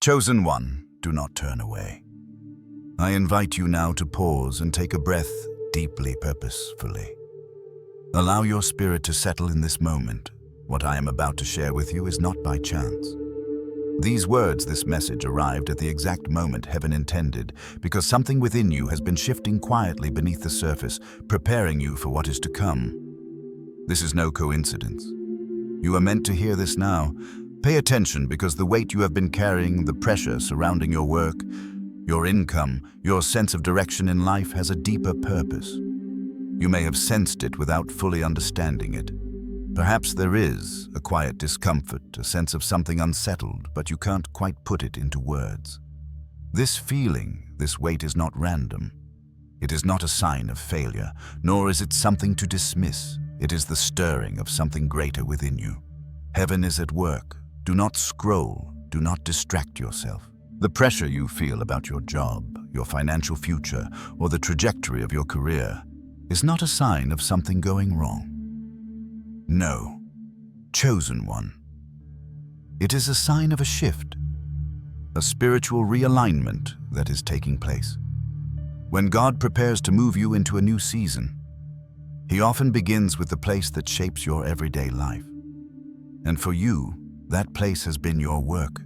Chosen one, do not turn away. I invite you now to pause and take a breath deeply, purposefully. Allow your spirit to settle in this moment. What I am about to share with you is not by chance. These words, this message, arrived at the exact moment heaven intended, because something within you has been shifting quietly beneath the surface, preparing you for what is to come. This is no coincidence. You are meant to hear this now. Pay attention, because the weight you have been carrying, the pressure surrounding your work, your income, your sense of direction in life has a deeper purpose. You may have sensed it without fully understanding it. Perhaps there is a quiet discomfort, a sense of something unsettled, but you can't quite put it into words. This feeling, this weight is not random. It is not a sign of failure, nor is it something to dismiss. It is the stirring of something greater within you. Heaven is at work. Do not scroll. Do not distract yourself. The pressure you feel about your job, your financial future, or the trajectory of your career is not a sign of something going wrong. No, chosen one. It is a sign of a shift, a spiritual realignment that is taking place. When God prepares to move you into a new season, He often begins with the place that shapes your everyday life. And for you, that place has been your work,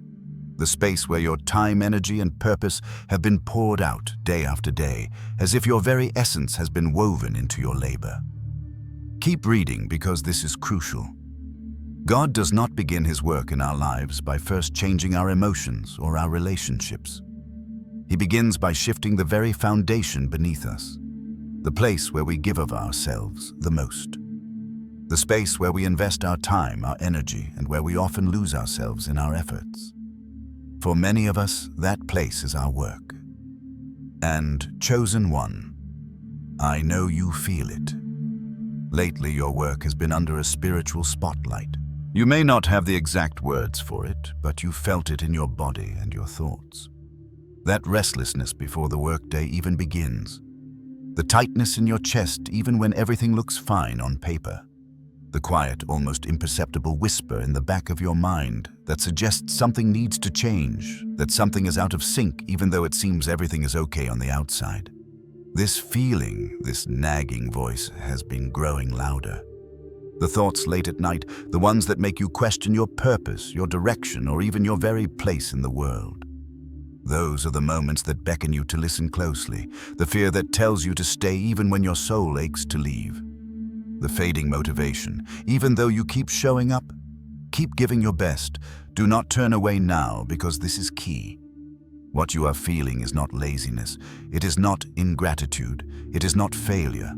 the space where your time, energy, and purpose have been poured out day after day, as if your very essence has been woven into your labor. Keep reading, because this is crucial. God does not begin His work in our lives by first changing our emotions or our relationships. He begins by shifting the very foundation beneath us, the place where we give of ourselves the most. The space where we invest our time, our energy, and where we often lose ourselves in our efforts. For many of us, that place is our work. And chosen one, I know you feel it. Lately, your work has been under a spiritual spotlight. You may not have the exact words for it, but you felt it in your body and your thoughts. That restlessness before the workday even begins. The tightness in your chest even when everything looks fine on paper. The quiet, almost imperceptible whisper in the back of your mind that suggests something needs to change, that something is out of sync even though it seems everything is okay on the outside. This feeling, this nagging voice, has been growing louder. The thoughts late at night, the ones that make you question your purpose, your direction, or even your very place in the world. Those are the moments that beckon you to listen closely, the fear that tells you to stay even when your soul aches to leave. The fading motivation, even though you keep showing up, keep giving your best. Do not turn away now, because this is key. What you are feeling is not laziness. It is not ingratitude. It is not failure.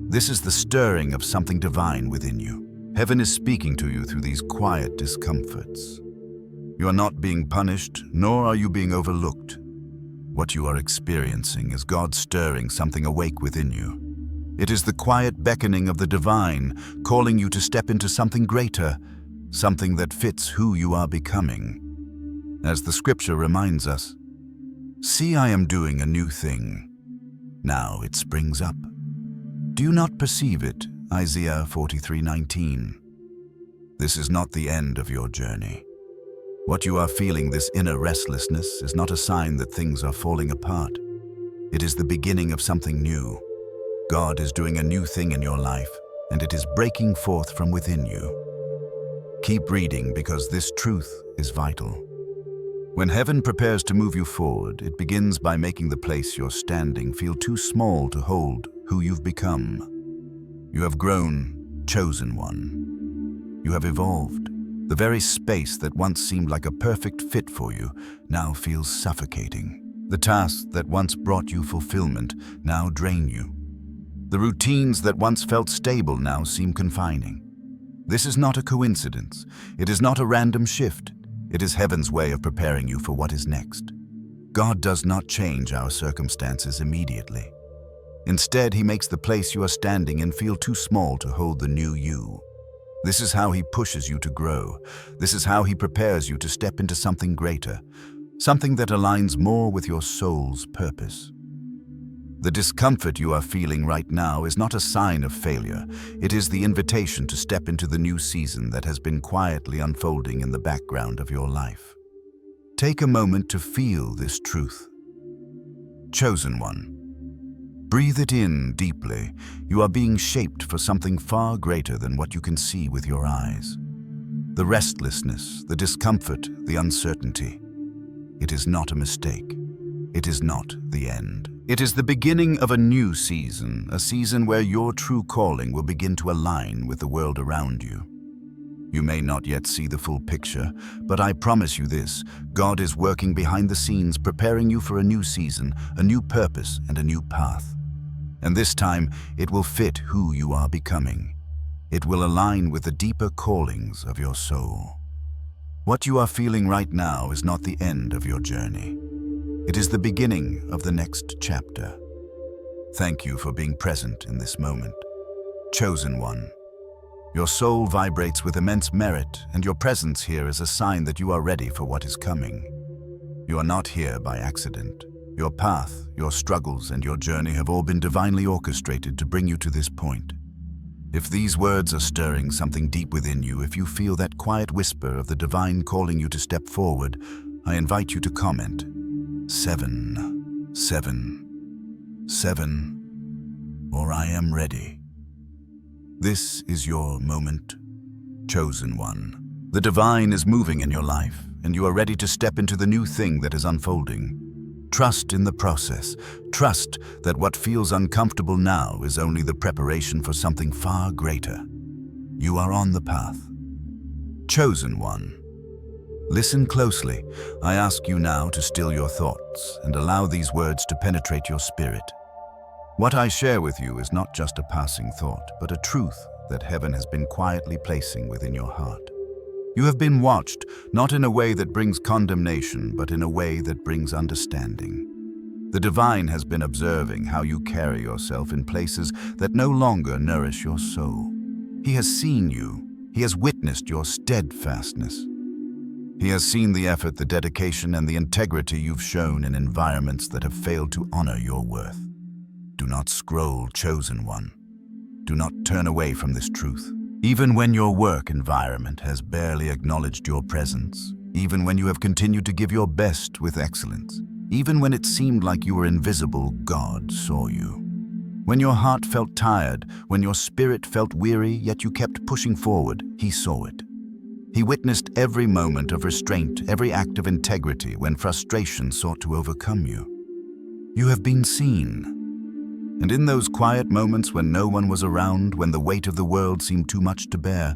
This is the stirring of something divine within you. Heaven is speaking to you through these quiet discomforts. You are not being punished, nor are you being overlooked. What you are experiencing is God stirring something awake within you. It is the quiet beckoning of the divine, calling you to step into something greater, something that fits who you are becoming. As the scripture reminds us, "See, I am doing a new thing. Now it springs up. Do you not perceive it?" Isaiah 43:19. This is not the end of your journey. What you are feeling, this inner restlessness, is not a sign that things are falling apart. It is the beginning of something new. God is doing a new thing in your life, and it is breaking forth from within you. Keep reading, because this truth is vital. When heaven prepares to move you forward, it begins by making the place you're standing feel too small to hold who you've become. You have grown, chosen one. You have evolved. The very space that once seemed like a perfect fit for you now feels suffocating. The tasks that once brought you fulfillment now drain you. The routines that once felt stable now seem confining. This is not a coincidence. It is not a random shift. It is heaven's way of preparing you for what is next. God does not change our circumstances immediately. Instead, He makes the place you are standing in feel too small to hold the new you. This is how He pushes you to grow. This is how He prepares you to step into something greater, something that aligns more with your soul's purpose. The discomfort you are feeling right now is not a sign of failure. It is the invitation to step into the new season that has been quietly unfolding in the background of your life. Take a moment to feel this truth. Chosen one. Breathe it in deeply. You are being shaped for something far greater than what you can see with your eyes. The restlessness, the discomfort, the uncertainty. It is not a mistake. It is not the end. It is the beginning of a new season, a season where your true calling will begin to align with the world around you. You may not yet see the full picture, but I promise you this: God is working behind the scenes, preparing you for a new season, a new purpose, and a new path. And this time, it will fit who you are becoming. It will align with the deeper callings of your soul. What you are feeling right now is not the end of your journey. It is the beginning of the next chapter. Thank you for being present in this moment. Chosen one. Your soul vibrates with immense merit, and your presence here is a sign that you are ready for what is coming. You are not here by accident. Your path, your struggles, and your journey have all been divinely orchestrated to bring you to this point. If these words are stirring something deep within you, if you feel that quiet whisper of the divine calling you to step forward, I invite you to comment 7, 7, 7, or I am ready. This is your moment, chosen one. The divine is moving in your life, and you are ready to step into the new thing that is unfolding. Trust in the process. Trust that what feels uncomfortable now is only the preparation for something far greater. You are on the path. Chosen one. Listen closely. I ask you now to still your thoughts and allow these words to penetrate your spirit. What I share with you is not just a passing thought, but a truth that heaven has been quietly placing within your heart. You have been watched, not in a way that brings condemnation, but in a way that brings understanding. The divine has been observing how you carry yourself in places that no longer nourish your soul. He has seen you. He has witnessed your steadfastness. He has seen the effort, the dedication, and the integrity you've shown in environments that have failed to honor your worth. Do not scroll, chosen one. Do not turn away from this truth. Even when your work environment has barely acknowledged your presence, even when you have continued to give your best with excellence, even when it seemed like you were invisible, God saw you. When your heart felt tired, when your spirit felt weary, yet you kept pushing forward, He saw it. He witnessed every moment of restraint, every act of integrity when frustration sought to overcome you. You have been seen. And in those quiet moments when no one was around, when the weight of the world seemed too much to bear,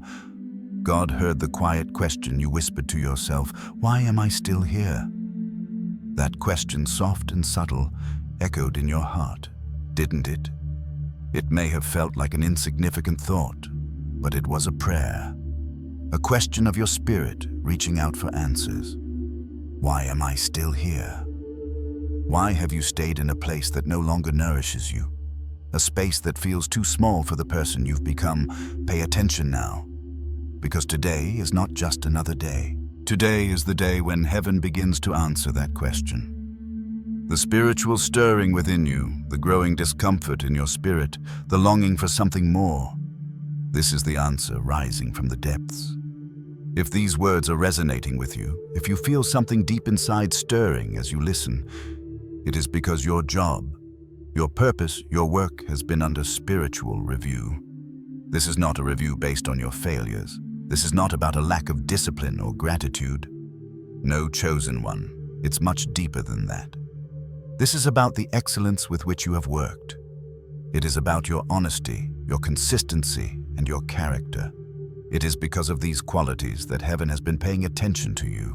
God heard the quiet question you whispered to yourself, "Why am I still here?" That question, soft and subtle, echoed in your heart, didn't it? It may have felt like an insignificant thought, but it was a prayer, a question of your spirit reaching out for answers. Why am I still here? Why have you stayed in a place that no longer nourishes you? A space that feels too small for the person you've become? Pay attention now, because today is not just another day. Today is the day when heaven begins to answer that question. The spiritual stirring within you, the growing discomfort in your spirit, the longing for something more. This is the answer rising from the depths. If these words are resonating with you, if you feel something deep inside stirring as you listen, it is because your job, your purpose, your work has been under spiritual review. This is not a review based on your failures. This is not about a lack of discipline or gratitude. No, chosen one, it's much deeper than that. This is about the excellence with which you have worked. It is about your honesty, your consistency, and your character. It is because of these qualities that heaven has been paying attention to you.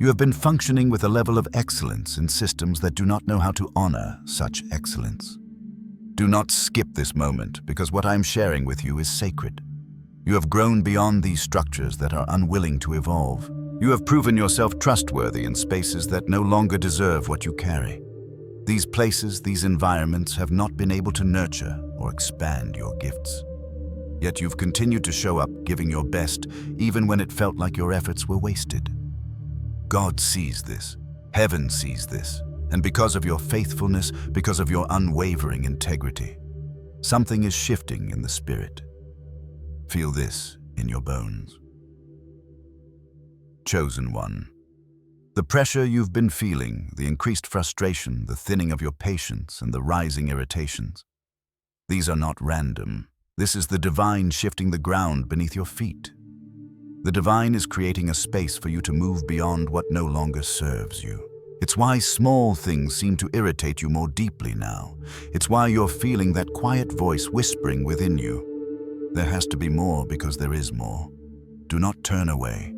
You have been functioning with a level of excellence in systems that do not know how to honor such excellence. Do not skip this moment, because what I am sharing with you is sacred. You have grown beyond these structures that are unwilling to evolve. You have proven yourself trustworthy in spaces that no longer deserve what you carry. These places, these environments have not been able to nurture or expand your gifts. Yet you've continued to show up, giving your best, even when it felt like your efforts were wasted. God sees this. Heaven sees this. And because of your faithfulness, because of your unwavering integrity, something is shifting in the spirit. Feel this in your bones. Chosen one. The pressure you've been feeling, the increased frustration, the thinning of your patience, and the rising irritations. These are not random. This is the divine shifting the ground beneath your feet. The divine is creating a space for you to move beyond what no longer serves you. It's why small things seem to irritate you more deeply now. It's why you're feeling that quiet voice whispering within you. There has to be more because there is more. Do not turn away.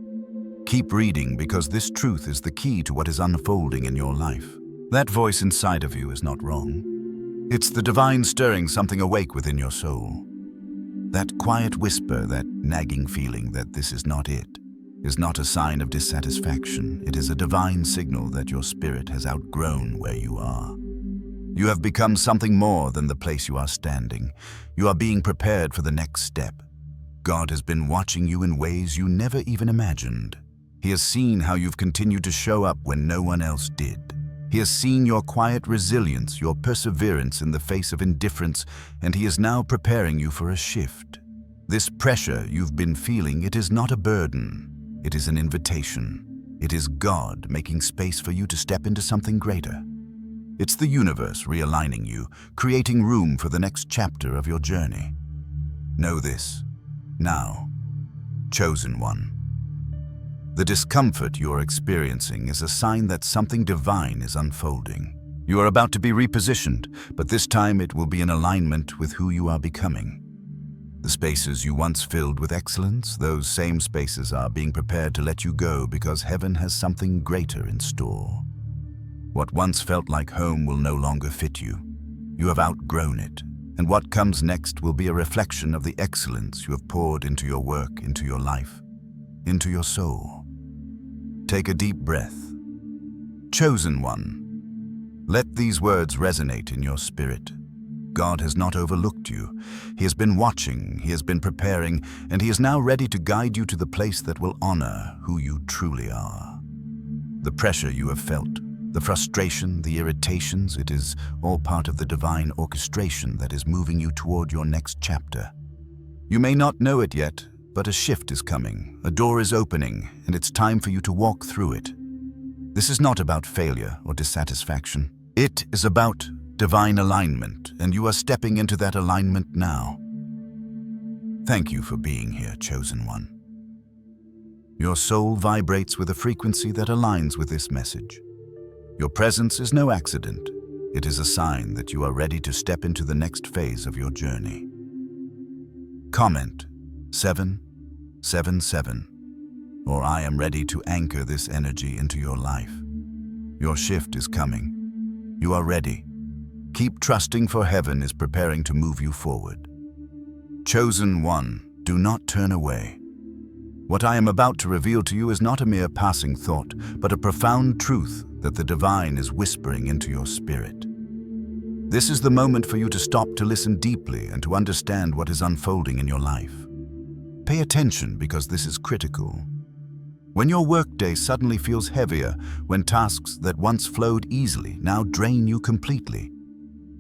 Keep reading because this truth is the key to what is unfolding in your life. That voice inside of you is not wrong. It's the divine stirring something awake within your soul. That quiet whisper, that nagging feeling that this is not it, is not a sign of dissatisfaction. It is a divine signal that your spirit has outgrown where you are. You have become something more than the place you are standing. You are being prepared for the next step. God has been watching you in ways you never even imagined. He has seen how you've continued to show up when no one else did. He has seen your quiet resilience, your perseverance in the face of indifference, and he is now preparing you for a shift. This pressure you've been feeling, it is not a burden. It is an invitation. It is God making space for you to step into something greater. It's the universe realigning you, creating room for the next chapter of your journey. Know this, now, chosen one. The discomfort you are experiencing is a sign that something divine is unfolding. You are about to be repositioned, but this time it will be in alignment with who you are becoming. The spaces you once filled with excellence, those same spaces are being prepared to let you go because heaven has something greater in store. What once felt like home will no longer fit you. You have outgrown it, and what comes next will be a reflection of the excellence you have poured into your work, into your life, into your soul. Take a deep breath. Chosen one. Let these words resonate in your spirit. God has not overlooked you. He has been watching, he has been preparing, and he is now ready to guide you to the place that will honor who you truly are. The pressure you have felt, the frustration, the irritations, it is all part of the divine orchestration that is moving you toward your next chapter. You may not know it yet, but a shift is coming, a door is opening, and it's time for you to walk through it. This is not about failure or dissatisfaction. It is about divine alignment, and you are stepping into that alignment now. Thank you for being here, chosen one. Your soul vibrates with a frequency that aligns with this message. Your presence is no accident. It is a sign that you are ready to step into the next phase of your journey. Comment 777, or I am ready to anchor this energy into your life. Your shift is coming. You are ready. Keep trusting, for heaven is preparing to move you forward. Chosen one, do not turn away. What I am about to reveal to you is not a mere passing thought, but a profound truth that the divine is whispering into your spirit. This is the moment for you to stop, to listen deeply, and to understand what is unfolding in your life. Pay attention because this is critical. When your workday suddenly feels heavier, when tasks that once flowed easily now drain you completely,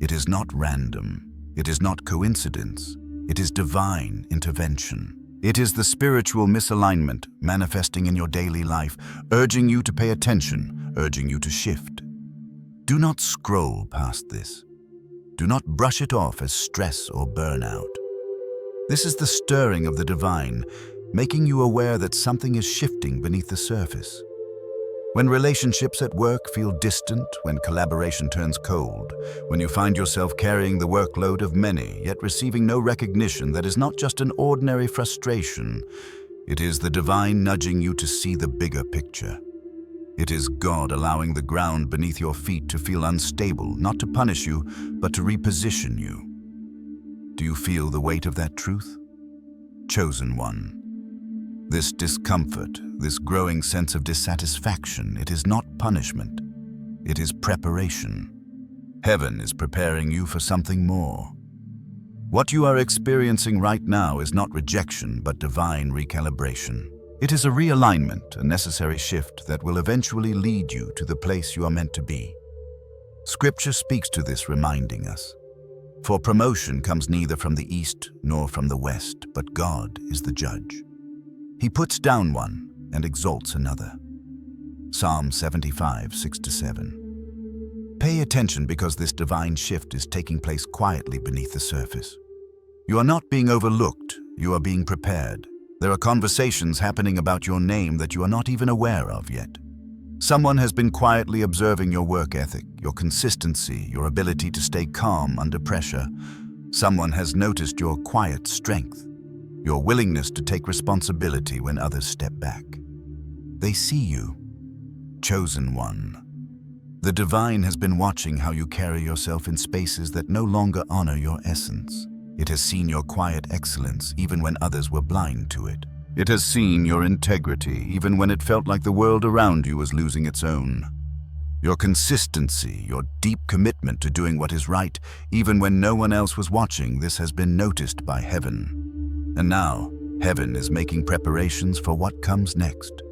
it is not random. It is not coincidence. It is divine intervention. It is the spiritual misalignment manifesting in your daily life, urging you to pay attention, urging you to shift. Do not scroll past this. Do not brush it off as stress or burnout. This is the stirring of the divine, making you aware that something is shifting beneath the surface. When relationships at work feel distant, when collaboration turns cold, when you find yourself carrying the workload of many, yet receiving no recognition, that is not just an ordinary frustration. It is the divine nudging you to see the bigger picture. It is God allowing the ground beneath your feet to feel unstable, not to punish you, but to reposition you. Do you feel the weight of that truth? Chosen one. This discomfort, this growing sense of dissatisfaction, it is not punishment. It is preparation. Heaven is preparing you for something more. What you are experiencing right now is not rejection, but divine recalibration. It is a realignment, a necessary shift that will eventually lead you to the place you are meant to be. Scripture speaks to this, reminding us, "For promotion comes neither from the east nor from the west, but God is the judge. He puts down one and exalts another." Psalm 75, 6-7. Pay attention because this divine shift is taking place quietly beneath the surface. You are not being overlooked, you are being prepared. There are conversations happening about your name that you are not even aware of yet. Someone has been quietly observing your work ethic, your consistency, your ability to stay calm under pressure. Someone has noticed your quiet strength, your willingness to take responsibility when others step back. They see you, chosen one. The divine has been watching how you carry yourself in spaces that no longer honor your essence. It has seen your quiet excellence even when others were blind to it. It has seen your integrity even when it felt like the world around you was losing its own. Your consistency, your deep commitment to doing what is right, even when no one else was watching, this has been noticed by heaven. And now, heaven is making preparations for what comes next.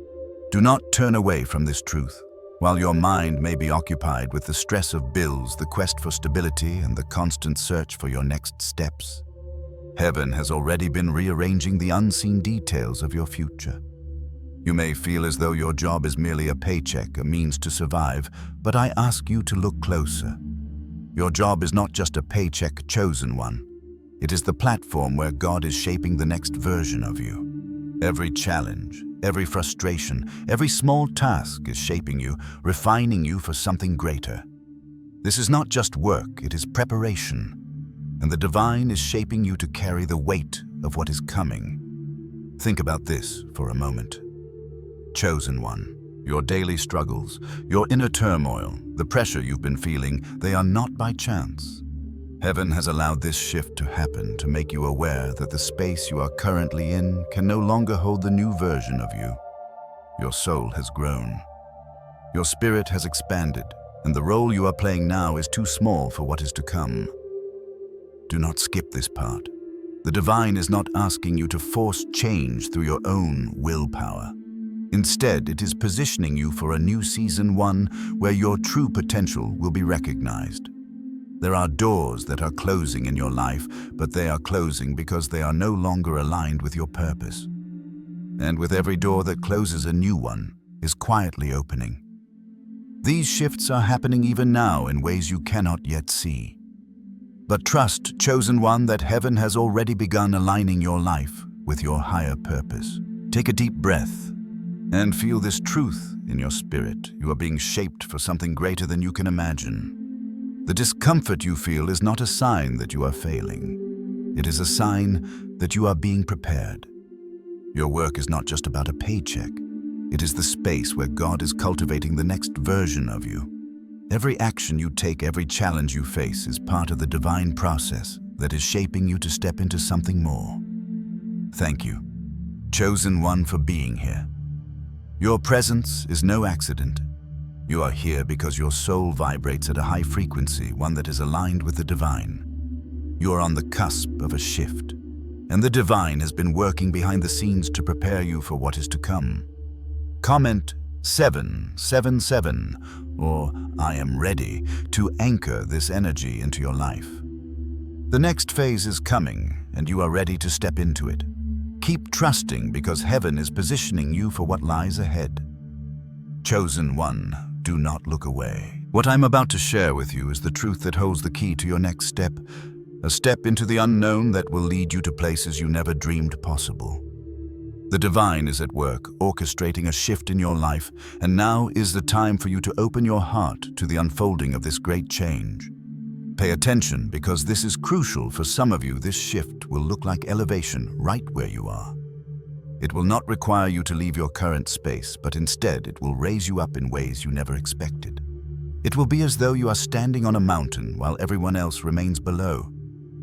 Do not turn away from this truth. While your mind may be occupied with the stress of bills, the quest for stability, and the constant search for your next steps, heaven has already been rearranging the unseen details of your future. You may feel as though your job is merely a paycheck, a means to survive, but I ask you to look closer. Your job is not just a paycheck, chosen one. It is the platform where God is shaping the next version of you. Every challenge, every frustration, every small task is shaping you, refining you for something greater. This is not just work, it is preparation. And the divine is shaping you to carry the weight of what is coming. Think about this for a moment. Chosen one, your daily struggles, your inner turmoil, the pressure you've been feeling, they are not by chance. Heaven has allowed this shift to happen to make you aware that the space you are currently in can no longer hold the new version of you. Your soul has grown. Your spirit has expanded, and the role you are playing now is too small for what is to come. Do not skip this part. The divine is not asking you to force change through your own willpower. Instead, it is positioning you for a new season, one where your true potential will be recognized. There are doors that are closing in your life, but they are closing because they are no longer aligned with your purpose. And with every door that closes, a new one is quietly opening. These shifts are happening even now in ways you cannot yet see. But trust, chosen one, that heaven has already begun aligning your life with your higher purpose. Take a deep breath and feel this truth in your spirit. You are being shaped for something greater than you can imagine. The discomfort you feel is not a sign that you are failing. It is a sign that you are being prepared. Your work is not just about a paycheck. It is the space where God is cultivating the next version of you. Every action you take, every challenge you face is part of the divine process that is shaping you to step into something more. Thank you, chosen one, for being here. Your presence is no accident. You are here because your soul vibrates at a high frequency, one that is aligned with the divine. You are on the cusp of a shift, and the divine has been working behind the scenes to prepare you for what is to come. Comment 777 or I am ready to anchor this energy into your life. The next phase is coming, and you are ready to step into it. Keep trusting because heaven is positioning you for what lies ahead. Chosen one, do not look away. What I'm about to share with you is the truth that holds the key to your next step, a step into the unknown that will lead you to places you never dreamed possible. The divine is at work, orchestrating a shift in your life, and now is the time for you to open your heart to the unfolding of this great change. Pay attention because this is crucial. For some of you, this shift will look like elevation right where you are. It will not require you to leave your current space, but instead it will raise you up in ways you never expected. It will be as though you are standing on a mountain while everyone else remains below.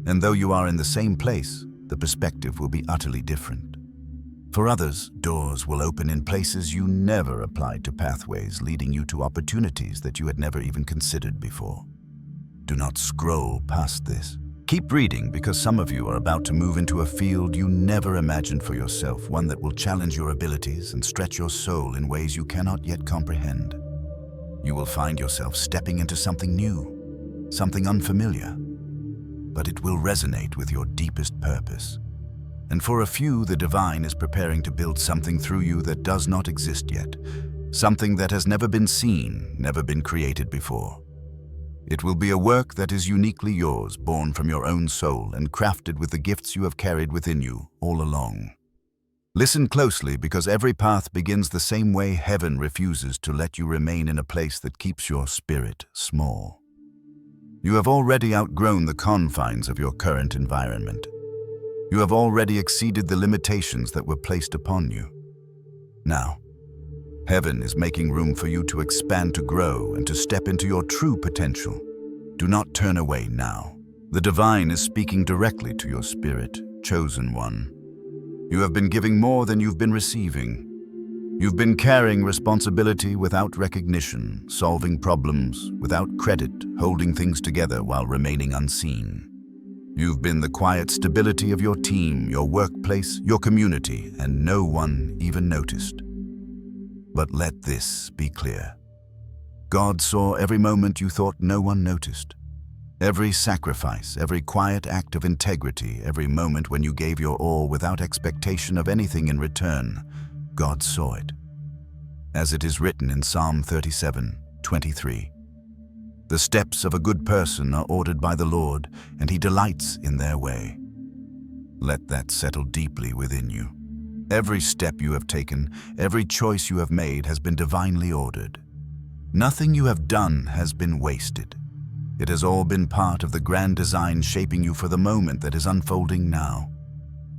And though you are in the same place, the perspective will be utterly different. For others, doors will open in places you never applied to, pathways leading you to opportunities that you had never even considered before. Do not scroll past this. Keep reading because some of you are about to move into a field you never imagined for yourself, one that will challenge your abilities and stretch your soul in ways you cannot yet comprehend. You will find yourself stepping into something new, something unfamiliar, but it will resonate with your deepest purpose. And for a few, the divine is preparing to build something through you that does not exist yet, something that has never been seen, never been created before. It will be a work that is uniquely yours, born from your own soul and crafted with the gifts you have carried within you all along. Listen closely, because every path begins the same way heaven refuses to let you remain in a place that keeps your spirit small. You have already outgrown the confines of your current environment. You have already exceeded the limitations that were placed upon you. Now, heaven is making room for you to expand, to grow, and to step into your true potential. Do not turn away now. The divine is speaking directly to your spirit, chosen one. You have been giving more than you've been receiving. You've been carrying responsibility without recognition, solving problems without credit, holding things together while remaining unseen. You've been the quiet stability of your team, your workplace, your community, and no one even noticed. But let this be clear. God saw every moment you thought no one noticed. Every sacrifice, every quiet act of integrity, every moment when you gave your all without expectation of anything in return, God saw it. As it is written in Psalm 37:23, "The steps of a good person are ordered by the Lord, and He delights in their way." Let that settle deeply within you. Every step you have taken, every choice you have made has been divinely ordered. Nothing you have done has been wasted. It has all been part of the grand design shaping you for the moment that is unfolding now.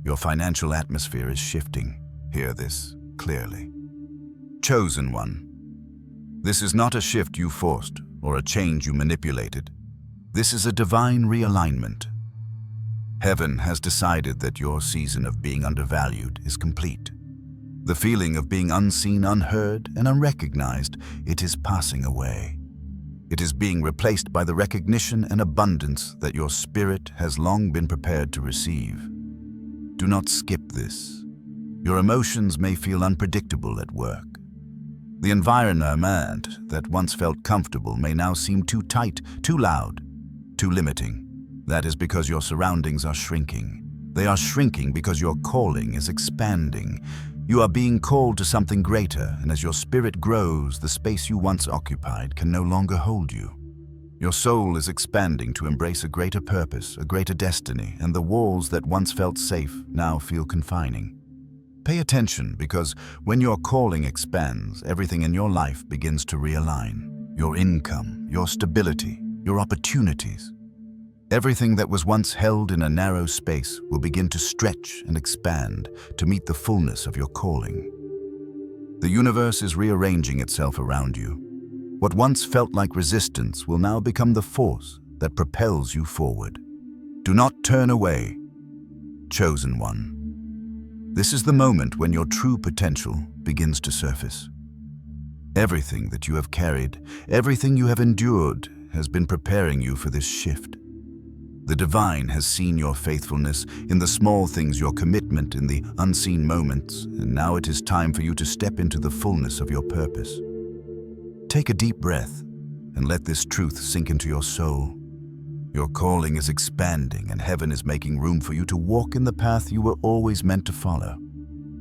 Your financial atmosphere is shifting. Hear this clearly. Chosen one. This is not a shift you forced or a change you manipulated. This is a divine realignment. Heaven has decided that your season of being undervalued is complete. The feeling of being unseen, unheard, and unrecognized, it is passing away. It is being replaced by the recognition and abundance that your spirit has long been prepared to receive. Do not skip this. Your emotions may feel unpredictable at work. The environment that once felt comfortable may now seem too tight, too loud, too limiting. That is because your surroundings are shrinking. They are shrinking because your calling is expanding. You are being called to something greater, and as your spirit grows, the space you once occupied can no longer hold you. Your soul is expanding to embrace a greater purpose, a greater destiny, and the walls that once felt safe now feel confining. Pay attention, because when your calling expands, everything in your life begins to realign. Your income, your stability, your opportunities. Everything that was once held in a narrow space will begin to stretch and expand to meet the fullness of your calling. The universe is rearranging itself around you. What once felt like resistance will now become the force that propels you forward. Do not turn away, chosen one. This is the moment when your true potential begins to surface. Everything that you have carried, everything you have endured, has been preparing you for this shift. The divine has seen your faithfulness in the small things, your commitment in the unseen moments, and now it is time for you to step into the fullness of your purpose. Take a deep breath and let this truth sink into your soul. Your calling is expanding, and heaven is making room for you to walk in the path you were always meant to follow.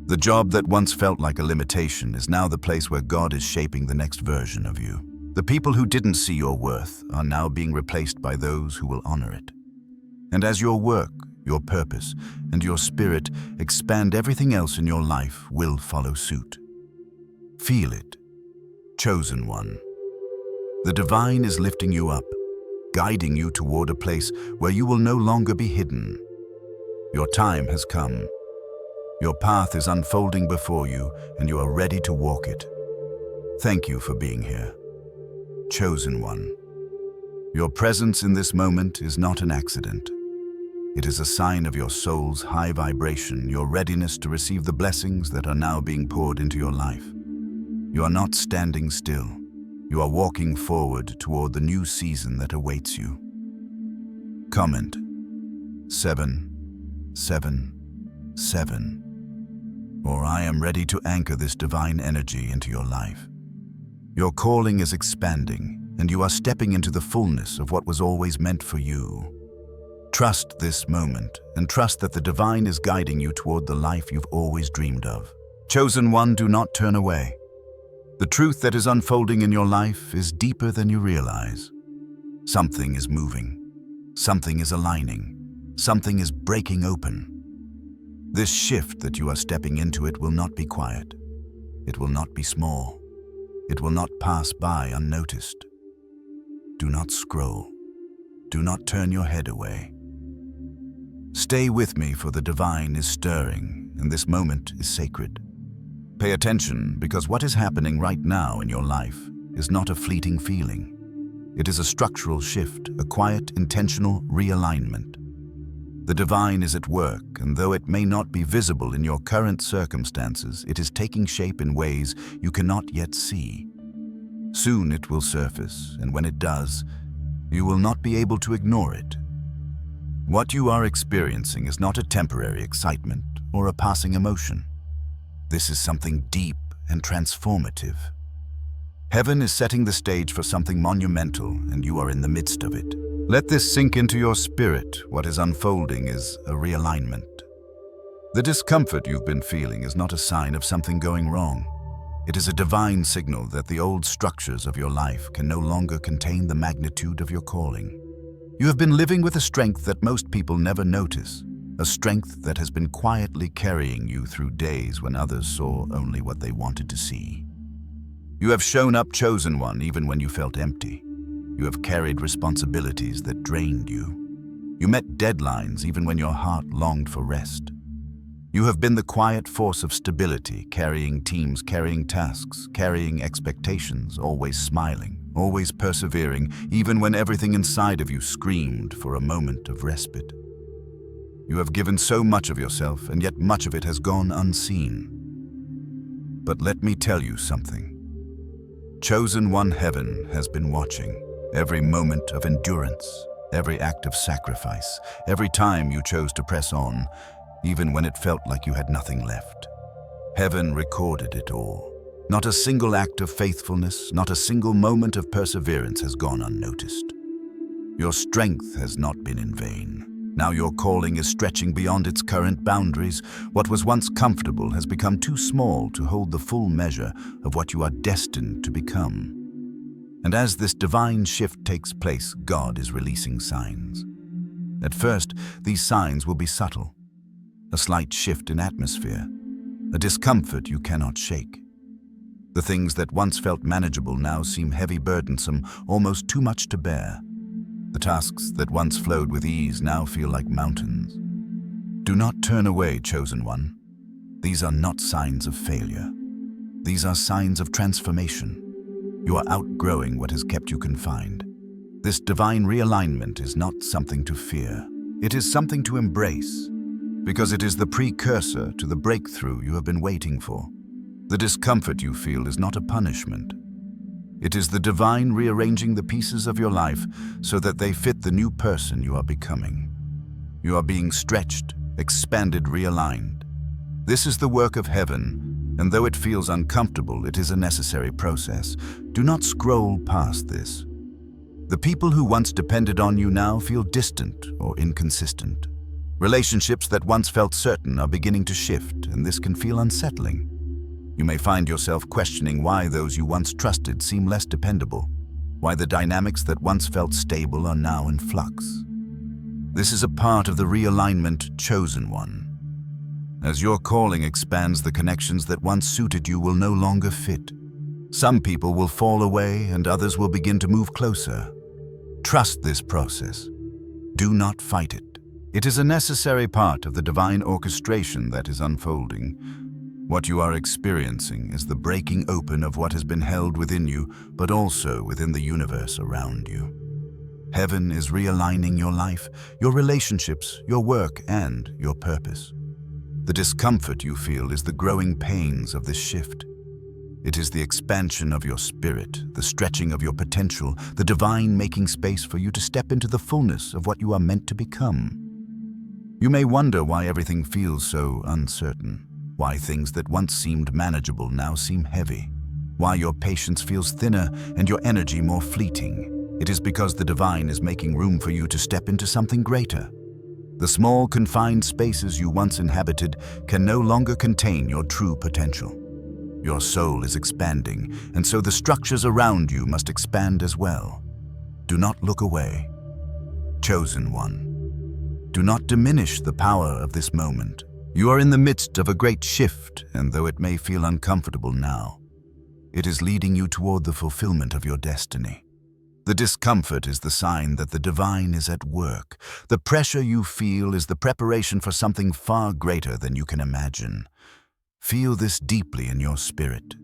The job that once felt like a limitation is now the place where God is shaping the next version of you. The people who didn't see your worth are now being replaced by those who will honor it. And as your work, your purpose, and your spirit expand, everything else in your life will follow suit. Feel it, chosen one. The divine is lifting you up, guiding you toward a place where you will no longer be hidden. Your time has come. Your path is unfolding before you, and you are ready to walk it. Thank you for being here, chosen one. Your presence in this moment is not an accident. It is a sign of your soul's high vibration, your readiness to receive the blessings that are now being poured into your life. You are not standing still. You are walking forward toward the new season that awaits you. Comment 777, or I am ready to anchor this divine energy into your life. Your calling is expanding, and you are stepping into the fullness of what was always meant for you. Trust this moment, and trust that the divine is guiding you toward the life you've always dreamed of. Chosen one, do not turn away. The truth that is unfolding in your life is deeper than you realize. Something is moving. Something is aligning. Something is breaking open. This shift that you are stepping into, it will not be quiet. It will not be small. It will not pass by unnoticed. Do not scroll. Do not turn your head away. Stay with me, for the divine is stirring, and this moment is sacred. Pay attention, because what is happening right now in your life is not a fleeting feeling. It is a structural shift, a quiet, intentional realignment. The divine is at work, and though it may not be visible in your current circumstances, it is taking shape in ways you cannot yet see. Soon it will surface, and when it does, you will not be able to ignore it. What you are experiencing is not a temporary excitement or a passing emotion. This is something deep and transformative. Heaven is setting the stage for something monumental, and you are in the midst of it. Let this sink into your spirit. What is unfolding is a realignment. The discomfort you've been feeling is not a sign of something going wrong. It is a divine signal that the old structures of your life can no longer contain the magnitude of your calling. You have been living with a strength that most people never notice, a strength that has been quietly carrying you through days when others saw only what they wanted to see. You have shown up chosen one even when you felt empty. You have carried responsibilities that drained you. You met deadlines even when your heart longed for rest. You have been the quiet force of stability, carrying teams, carrying tasks, carrying expectations, always smiling, always persevering, even when everything inside of you screamed for a moment of respite. You have given so much of yourself, and yet much of it has gone unseen. But let me tell you something. Chosen one, heaven has been watching. Every moment of endurance, every act of sacrifice, every time you chose to press on, even when it felt like you had nothing left. Heaven recorded it all. Not a single act of faithfulness, not a single moment of perseverance has gone unnoticed. Your strength has not been in vain. Now your calling is stretching beyond its current boundaries. What was once comfortable has become too small to hold the full measure of what you are destined to become. And as this divine shift takes place, God is releasing signs. At first, these signs will be subtle. A slight shift in atmosphere, a discomfort you cannot shake. The things that once felt manageable now seem heavy, burdensome, almost too much to bear. The tasks that once flowed with ease now feel like mountains. Do not turn away, chosen one. These are not signs of failure. These are signs of transformation. You are outgrowing what has kept you confined. This divine realignment is not something to fear. It is something to embrace, because it is the precursor to the breakthrough you have been waiting for. The discomfort you feel is not a punishment. It is the divine rearranging the pieces of your life so that they fit the new person you are becoming. You are being stretched, expanded, realigned. This is the work of heaven, and though it feels uncomfortable, it is a necessary process. Do not scroll past this. The people who once depended on you now feel distant or inconsistent. Relationships that once felt certain are beginning to shift, and this can feel unsettling. You may find yourself questioning why those you once trusted seem less dependable, why the dynamics that once felt stable are now in flux. This is a part of the realignment, chosen one. As your calling expands, the connections that once suited you will no longer fit. Some people will fall away and others will begin to move closer. Trust this process. Do not fight it. It is a necessary part of the divine orchestration that is unfolding. What you are experiencing is the breaking open of what has been held within you, but also within the universe around you. Heaven is realigning your life, your relationships, your work, and your purpose. The discomfort you feel is the growing pains of this shift. It is the expansion of your spirit, the stretching of your potential, the divine making space for you to step into the fullness of what you are meant to become. You may wonder why everything feels so uncertain, why things that once seemed manageable now seem heavy, why your patience feels thinner and your energy more fleeting. It is because the divine is making room for you to step into something greater. The small, confined spaces you once inhabited can no longer contain your true potential. Your soul is expanding, and so the structures around you must expand as well. Do not look away. Chosen one, do not diminish the power of this moment. You are in the midst of a great shift, and though it may feel uncomfortable now, it is leading you toward the fulfillment of your destiny. The discomfort is the sign that the divine is at work. The pressure you feel is the preparation for something far greater than you can imagine. Feel this deeply in your spirit.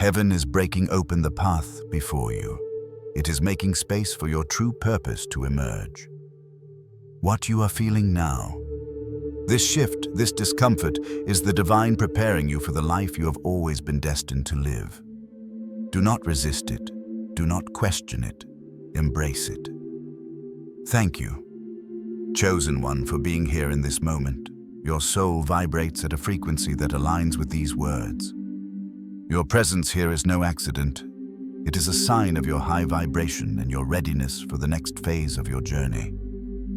Heaven is breaking open the path before you. It is making space for your true purpose to emerge. What you are feeling now, this shift, this discomfort, is the divine preparing you for the life you have always been destined to live. Do not resist it. Do not question it. Embrace it. Thank you, Chosen One, for being here in this moment. Your soul vibrates at a frequency that aligns with these words. Your presence here is no accident. It is a sign of your high vibration and your readiness for the next phase of your journey.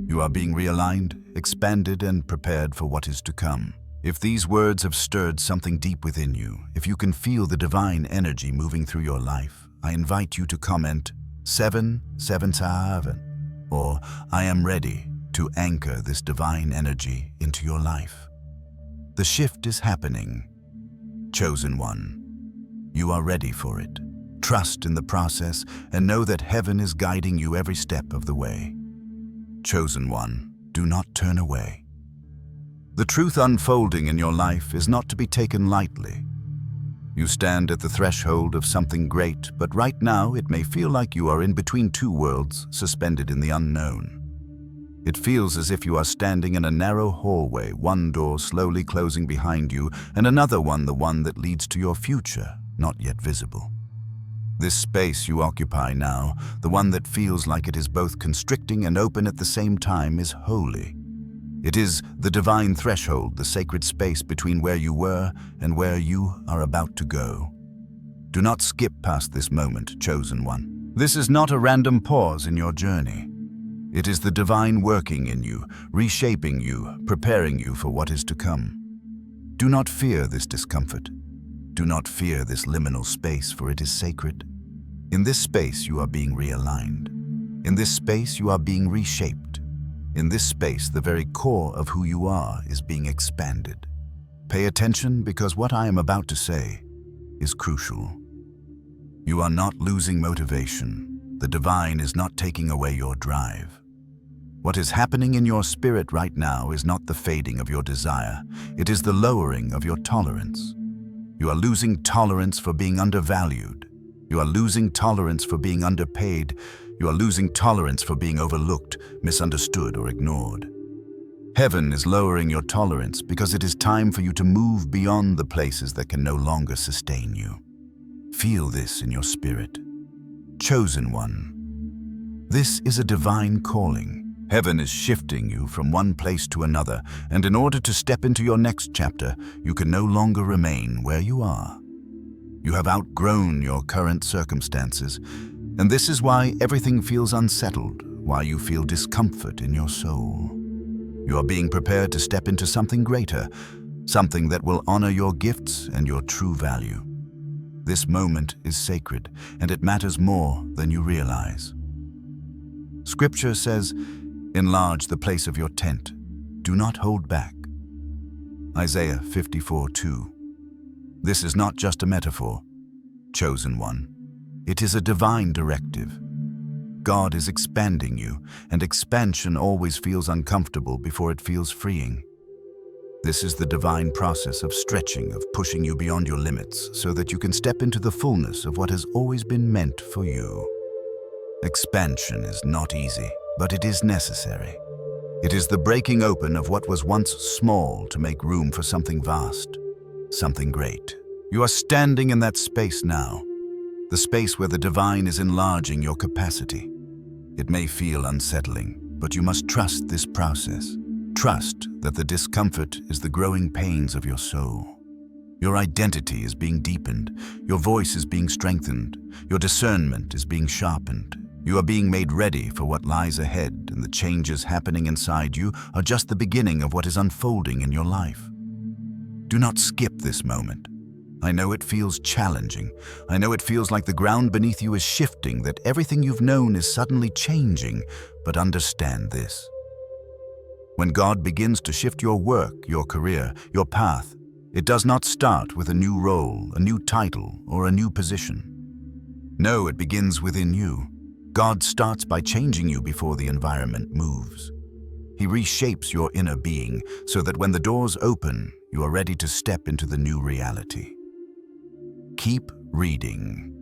You are being realigned, expanded, and prepared for what is to come. If these words have stirred something deep within you, if you can feel the divine energy moving through your life, I invite you to comment 777 or I am ready to anchor this divine energy into your life. The shift is happening. Chosen One, you are ready for it. Trust in the process and know that heaven is guiding you every step of the way. Chosen One, do not turn away. The truth unfolding in your life is not to be taken lightly. You stand at the threshold of something great, but right now it may feel like you are in between two worlds, suspended in the unknown. It feels as if you are standing in a narrow hallway, one door slowly closing behind you, and another one, the one that leads to your future, not yet visible. This space you occupy now, the one that feels like it is both constricting and open at the same time, is holy. It is the divine threshold, the sacred space between where you were and where you are about to go. Do not skip past this moment, Chosen One. This is not a random pause in your journey. It is the divine working in you, reshaping you, preparing you for what is to come. Do not fear this discomfort. Do not fear this liminal space, for it is sacred. In this space, you are being realigned. In this space, you are being reshaped. In this space, the very core of who you are is being expanded. Pay attention, because what I am about to say is crucial. You are not losing motivation. The divine is not taking away your drive. What is happening in your spirit right now is not the fading of your desire. It is the lowering of your tolerance. You are losing tolerance for being undervalued. You are losing tolerance for being underpaid. You are losing tolerance for being overlooked, misunderstood, or ignored. Heaven is lowering your tolerance because it is time for you to move beyond the places that can no longer sustain you. Feel this in your spirit. Chosen One, this is a divine calling. Heaven is shifting you from one place to another, and in order to step into your next chapter, you can no longer remain where you are. You have outgrown your current circumstances, and this is why everything feels unsettled, why you feel discomfort in your soul. You are being prepared to step into something greater, something that will honor your gifts and your true value. This moment is sacred, and it matters more than you realize. Scripture says, "Enlarge the place of your tent. Do not hold back." Isaiah 54:2. This is not just a metaphor, Chosen One. It is a divine directive. God is expanding you, and expansion always feels uncomfortable before it feels freeing. This is the divine process of stretching, of pushing you beyond your limits so that you can step into the fullness of what has always been meant for you. Expansion is not easy, but it is necessary. It is the breaking open of what was once small to make room for something vast, something great. You are standing in that space now, the space where the divine is enlarging your capacity. It may feel unsettling, but you must trust this process. Trust that the discomfort is the growing pains of your soul. Your identity is being deepened, your voice is being strengthened, your discernment is being sharpened. You are being made ready for what lies ahead, and the changes happening inside you are just the beginning of what is unfolding in your life. Do not skip this moment. I know it feels challenging. I know it feels like the ground beneath you is shifting, that everything you've known is suddenly changing. But understand this. When God begins to shift your work, your career, your path, it does not start with a new role, a new title, or a new position. No, it begins within you. God starts by changing you before the environment moves. He reshapes your inner being so that when the doors open, you are ready to step into the new reality. Keep reading.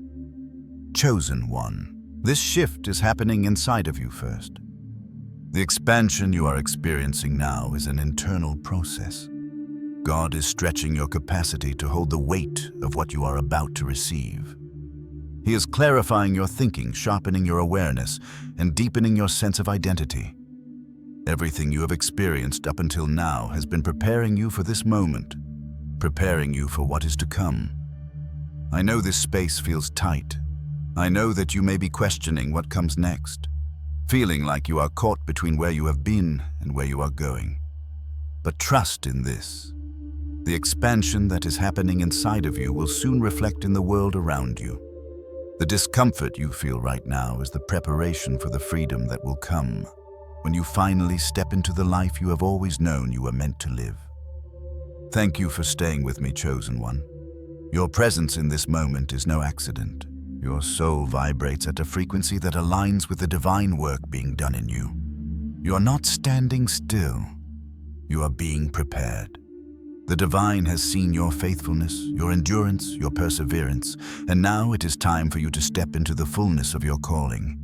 Chosen one. This shift is happening inside of you first. The expansion you are experiencing now is an internal process. God is stretching your capacity to hold the weight of what you are about to receive. He is clarifying your thinking, sharpening your awareness, and deepening your sense of identity. Everything you have experienced up until now has been preparing you for this moment, preparing you for what is to come. I know this space feels tight. I know that you may be questioning what comes next, feeling like you are caught between where you have been and where you are going. But trust in this. The expansion that is happening inside of you will soon reflect in the world around you. The discomfort you feel right now is the preparation for the freedom that will come when you finally step into the life you have always known you were meant to live. Thank you for staying with me, chosen one. Your presence in this moment is no accident. Your soul vibrates at a frequency that aligns with the divine work being done in you. You are not standing still. You are being prepared. The divine has seen your faithfulness, your endurance, your perseverance, and now it is time for you to step into the fullness of your calling.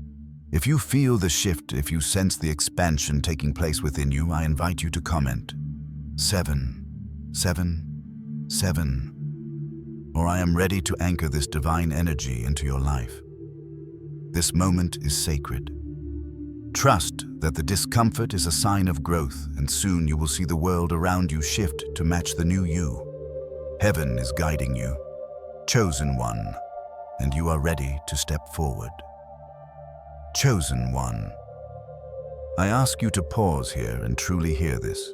If you feel the shift, if you sense the expansion taking place within you, I invite you to comment 7, 7, 7, or I am ready to anchor this divine energy into your life. This moment is sacred. Trust that the discomfort is a sign of growth, and soon you will see the world around you shift to match the new you. Heaven is guiding you, chosen one, and you are ready to step forward. Chosen one. I ask you to pause here and truly hear this.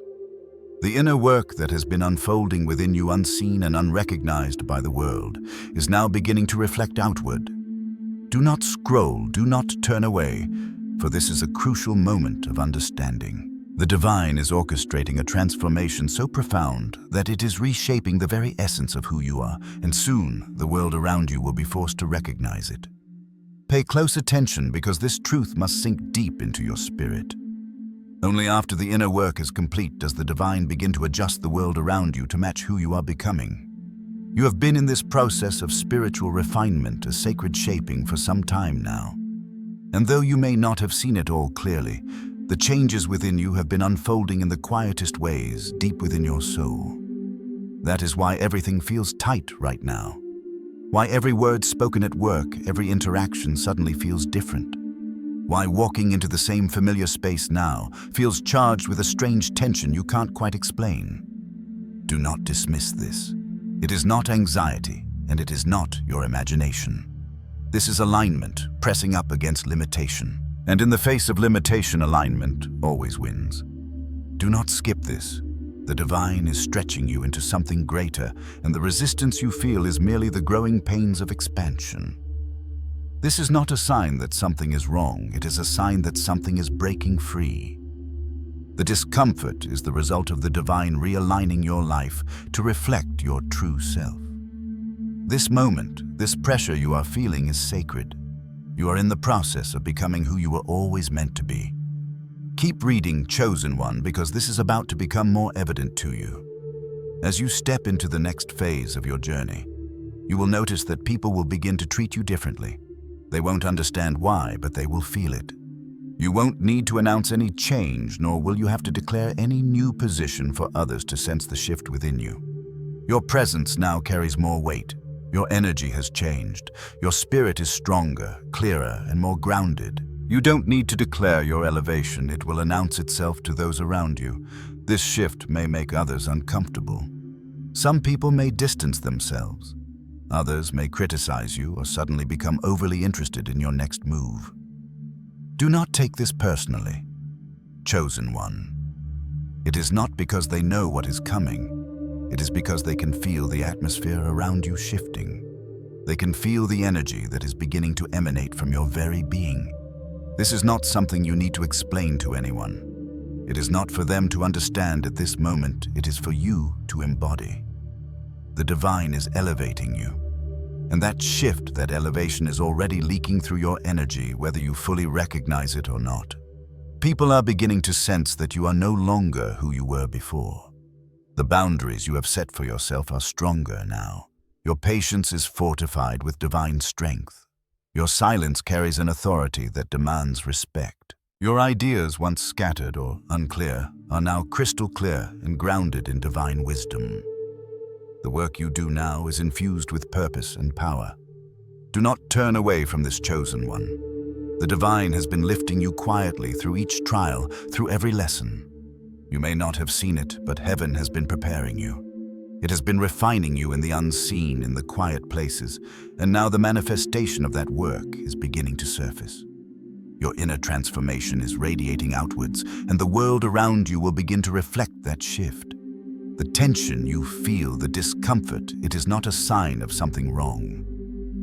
The inner work that has been unfolding within you unseen and unrecognized by the world is now beginning to reflect outward. Do not scroll, do not turn away, for this is a crucial moment of understanding. The divine is orchestrating a transformation so profound that it is reshaping the very essence of who you are, and soon the world around you will be forced to recognize it. Pay close attention because this truth must sink deep into your spirit. Only after the inner work is complete does the divine begin to adjust the world around you to match who you are becoming. You have been in this process of spiritual refinement, a sacred shaping for some time now. And though you may not have seen it all clearly, the changes within you have been unfolding in the quietest ways, deep within your soul. That is why everything feels tight right now. Why every word spoken at work, every interaction suddenly feels different. Why walking into the same familiar space now feels charged with a strange tension you can't quite explain. Do not dismiss this. It is not anxiety, and it is not your imagination. This is alignment, pressing up against limitation. And in the face of limitation, alignment always wins. Do not skip this. The divine is stretching you into something greater, and the resistance you feel is merely the growing pains of expansion. This is not a sign that something is wrong, it is a sign that something is breaking free. The discomfort is the result of the divine realigning your life to reflect your true self. This moment, this pressure you are feeling is sacred. You are in the process of becoming who you were always meant to be. Keep reading, chosen one, because this is about to become more evident to you. As you step into the next phase of your journey, you will notice that people will begin to treat you differently. They won't understand why, but they will feel it. You won't need to announce any change, nor will you have to declare any new position for others to sense the shift within you. Your presence now carries more weight. Your energy has changed. Your spirit is stronger, clearer, and more grounded. You don't need to declare your elevation. It will announce itself to those around you. This shift may make others uncomfortable. Some people may distance themselves. Others may criticize you or suddenly become overly interested in your next move. Do not take this personally. Chosen one. It is not because they know what is coming. It is because they can feel the atmosphere around you shifting. They can feel the energy that is beginning to emanate from your very being. This is not something you need to explain to anyone. It is not for them to understand at this moment, it is for you to embody. The divine is elevating you. And that shift, that elevation is already leaking through your energy, whether you fully recognize it or not. People are beginning to sense that you are no longer who you were before. The boundaries you have set for yourself are stronger now. Your patience is fortified with divine strength. Your silence carries an authority that demands respect. Your ideas, once scattered or unclear, are now crystal clear and grounded in divine wisdom. The work you do now is infused with purpose and power. Do not turn away from this chosen one. The divine has been lifting you quietly through each trial, through every lesson. You may not have seen it, but heaven has been preparing you. It has been refining you in the unseen, in the quiet places, and now the manifestation of that work is beginning to surface. Your inner transformation is radiating outwards, and the world around you will begin to reflect that shift. The tension you feel, the discomfort, it is not a sign of something wrong.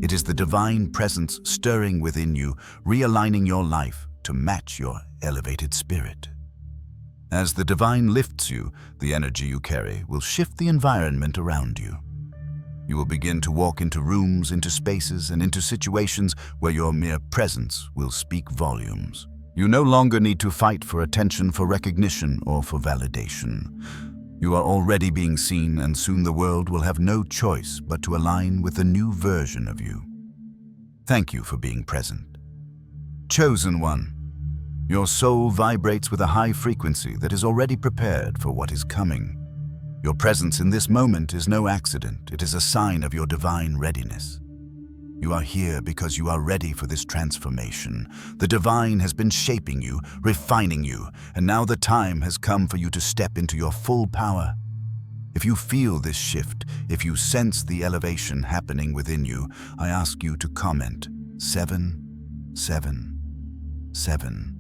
It is the divine presence stirring within you, realigning your life to match your elevated spirit. As the divine lifts you, the energy you carry will shift the environment around you. You will begin to walk into rooms, into spaces, and into situations where your mere presence will speak volumes. You no longer need to fight for attention, for recognition, or for validation. You are already being seen, and soon the world will have no choice but to align with the new version of you. Thank you for being present. Chosen one, your soul vibrates with a high frequency that is already prepared for what is coming. Your presence in this moment is no accident. It is a sign of your divine readiness. You are here because you are ready for this transformation. The divine has been shaping you, refining you, and now the time has come for you to step into your full power. If you feel this shift, if you sense the elevation happening within you, I ask you to comment 777,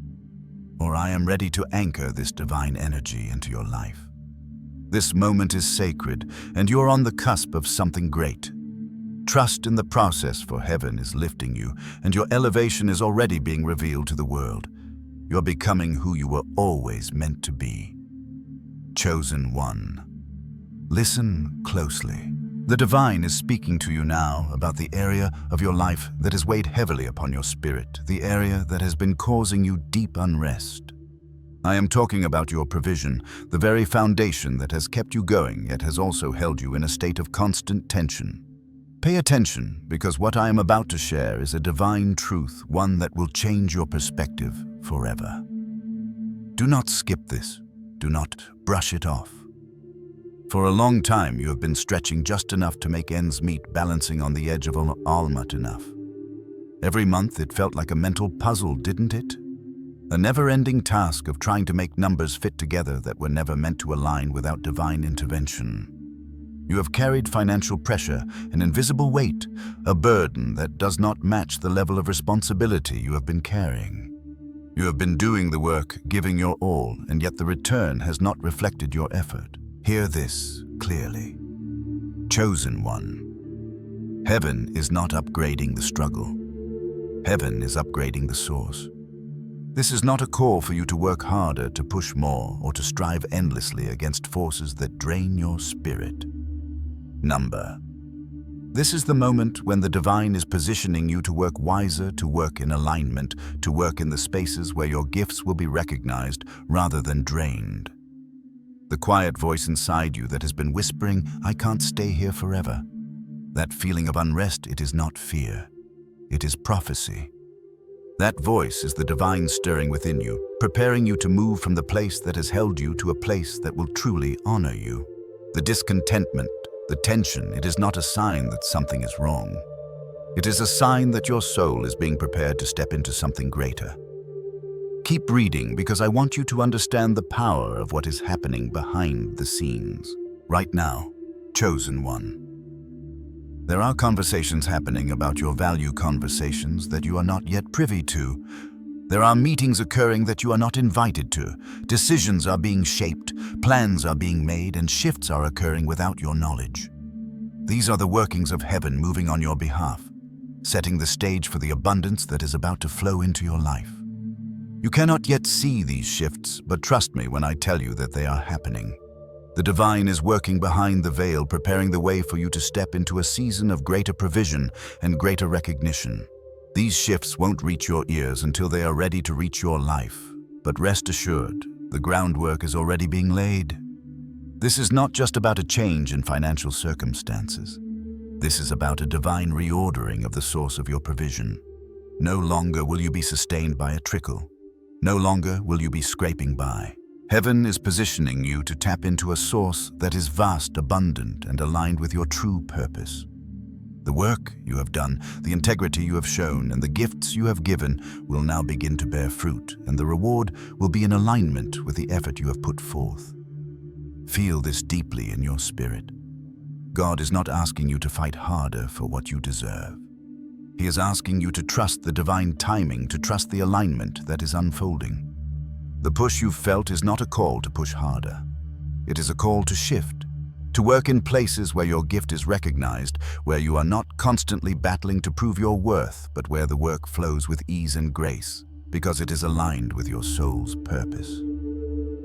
or I am ready to anchor this divine energy into your life. This moment is sacred, and you're on the cusp of something great. Trust in the process, for heaven is lifting you, and your elevation is already being revealed to the world. You're becoming who you were always meant to be. Chosen one. Listen closely. The divine is speaking to you now about the area of your life that has weighed heavily upon your spirit, the area that has been causing you deep unrest. I am talking about your provision, the very foundation that has kept you going, yet has also held you in a state of constant tension. Pay attention, because what I am about to share is a divine truth, one that will change your perspective forever. Do not skip this. Do not brush it off. For a long time, you have been stretching just enough to make ends meet, balancing on the edge of almost enough. Every month, it felt like a mental puzzle, didn't it? A never-ending task of trying to make numbers fit together that were never meant to align without divine intervention. You have carried financial pressure, an invisible weight, a burden that does not match the level of responsibility you have been carrying. You have been doing the work, giving your all, and yet the return has not reflected your effort. Hear this clearly. Chosen one. Heaven is not upgrading the struggle. Heaven is upgrading the source. This is not a call for you to work harder, to push more, or to strive endlessly against forces that drain your spirit. Number. This is the moment when the divine is positioning you to work wiser, to work in alignment, to work in the spaces where your gifts will be recognized rather than drained. The quiet voice inside you that has been whispering, "I can't stay here forever." That feeling of unrest, it is not fear. It is prophecy. That voice is the divine stirring within you, preparing you to move from the place that has held you to a place that will truly honor you. The discontentment, the tension, it is not a sign that something is wrong. It is a sign that your soul is being prepared to step into something greater. Keep reading, because I want you to understand the power of what is happening behind the scenes. Right now, chosen one. There are conversations happening about your value, conversations that you are not yet privy to. There are meetings occurring that you are not invited to. Decisions are being shaped, plans are being made, and shifts are occurring without your knowledge. These are the workings of heaven moving on your behalf, setting the stage for the abundance that is about to flow into your life. You cannot yet see these shifts, but trust me when I tell you that they are happening. The divine is working behind the veil, preparing the way for you to step into a season of greater provision and greater recognition. These shifts won't reach your ears until they are ready to reach your life. But rest assured, the groundwork is already being laid. This is not just about a change in financial circumstances. This is about a divine reordering of the source of your provision. No longer will you be sustained by a trickle. No longer will you be scraping by. Heaven is positioning you to tap into a source that is vast, abundant, and aligned with your true purpose. The work you have done, the integrity you have shown, and the gifts you have given will now begin to bear fruit, and the reward will be in alignment with the effort you have put forth. Feel this deeply in your spirit. God is not asking you to fight harder for what you deserve. He is asking you to trust the divine timing, to trust the alignment that is unfolding. The push you've felt is not a call to push harder. It is a call to shift, to work in places where your gift is recognized, where you are not constantly battling to prove your worth, but where the work flows with ease and grace, because it is aligned with your soul's purpose.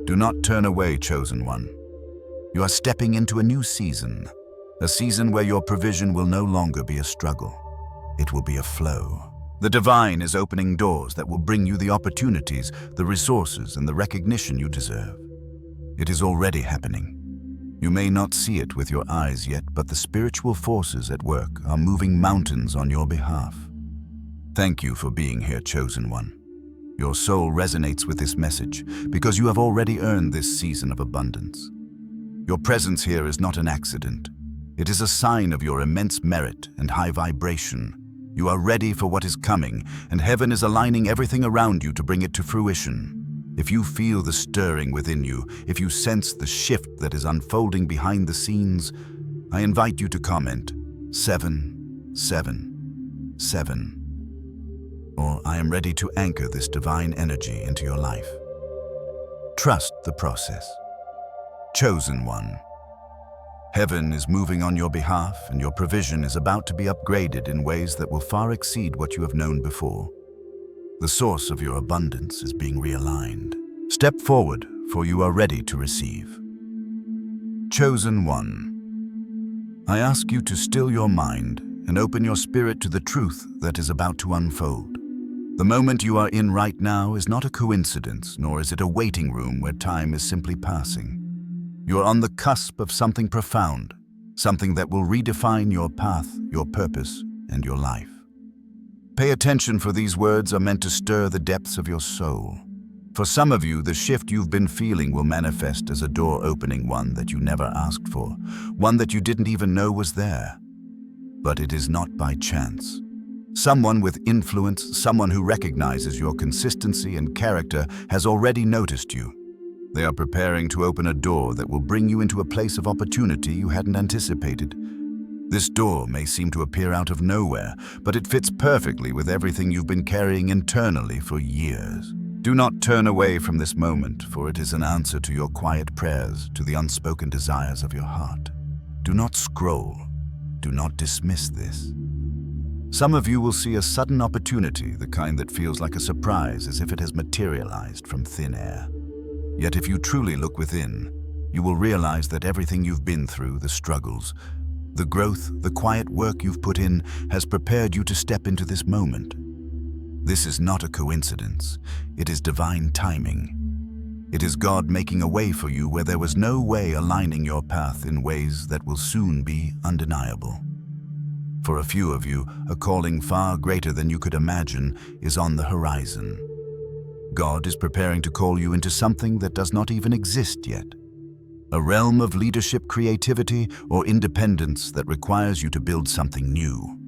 Do not turn away, chosen one. You are stepping into a new season, a season where your provision will no longer be a struggle. It will be a flow. The divine is opening doors that will bring you the opportunities, the resources, and the recognition you deserve. It is already happening. You may not see it with your eyes yet, but the spiritual forces at work are moving mountains on your behalf. Thank you for being here, chosen one. Your soul resonates with this message because you have already earned this season of abundance. Your presence here is not an accident. It is a sign of your immense merit and high vibration. You are ready for what is coming, and heaven is aligning everything around you to bring it to fruition. If you feel the stirring within you, if you sense the shift that is unfolding behind the scenes, I invite you to comment 777, or I am ready to anchor this divine energy into your life. Trust the process. Chosen one. Heaven is moving on your behalf, and your provision is about to be upgraded in ways that will far exceed what you have known before. The source of your abundance is being realigned. Step forward, for you are ready to receive. Chosen one. I ask you to still your mind and open your spirit to the truth that is about to unfold. The moment you are in right now is not a coincidence, nor is it a waiting room where time is simply passing. You are on the cusp of something profound, something that will redefine your path, your purpose, and your life. Pay attention, for these words are meant to stir the depths of your soul. For some of you, the shift you've been feeling will manifest as a door opening, one that you never asked for, one that you didn't even know was there. But it is not by chance. Someone with influence, someone who recognizes your consistency and character, has already noticed you. They are preparing to open a door that will bring you into a place of opportunity you hadn't anticipated. This door may seem to appear out of nowhere, but it fits perfectly with everything you've been carrying internally for years. Do not turn away from this moment, for it is an answer to your quiet prayers, to the unspoken desires of your heart. Do not scroll. Do not dismiss this. Some of you will see a sudden opportunity, the kind that feels like a surprise, as if it has materialized from thin air. Yet if you truly look within, you will realize that everything you've been through, the struggles, the growth, the quiet work you've put in, has prepared you to step into this moment. This is not a coincidence. It is divine timing. It is God making a way for you where there was no way, aligning your path in ways that will soon be undeniable. For a few of you, a calling far greater than you could imagine is on the horizon. God is preparing to call you into something that does not even exist yet. A realm of leadership, creativity, or independence that requires you to build something new.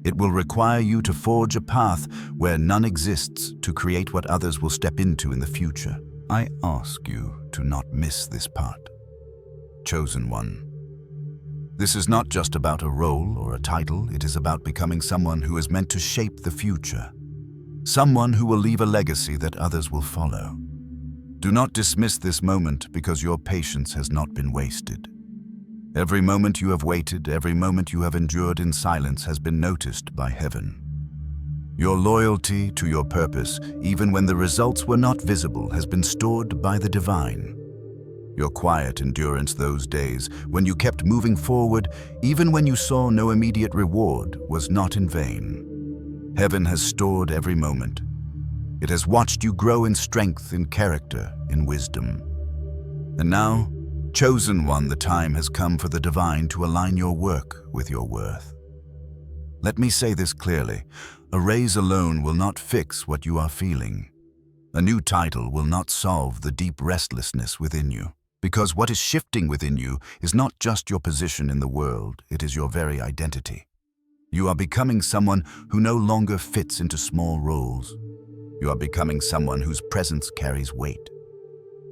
It will require you to forge a path where none exists, to create what others will step into in the future. I ask you to not miss this part. Chosen one. This is not just about a role or a title, it is about becoming someone who is meant to shape the future. someone who will leave a legacy that others will follow. Do not dismiss this moment because your patience has not been wasted. Every moment you have waited, every moment you have endured in silence has been noticed by heaven. Your loyalty to your purpose, even when the results were not visible, has been stored by the divine. Your quiet endurance those days, when you kept moving forward, even when you saw no immediate reward, was not in vain. Heaven has stored every moment. It has watched you grow in strength, in character, in wisdom. And now, chosen one, the time has come for the divine to align your work with your worth. Let me say this clearly. A raise alone will not fix what you are feeling. A new title will not solve the deep restlessness within you. Because what is shifting within you is not just your position in the world, it is your very identity. You are becoming someone who no longer fits into small roles. You are becoming someone whose presence carries weight.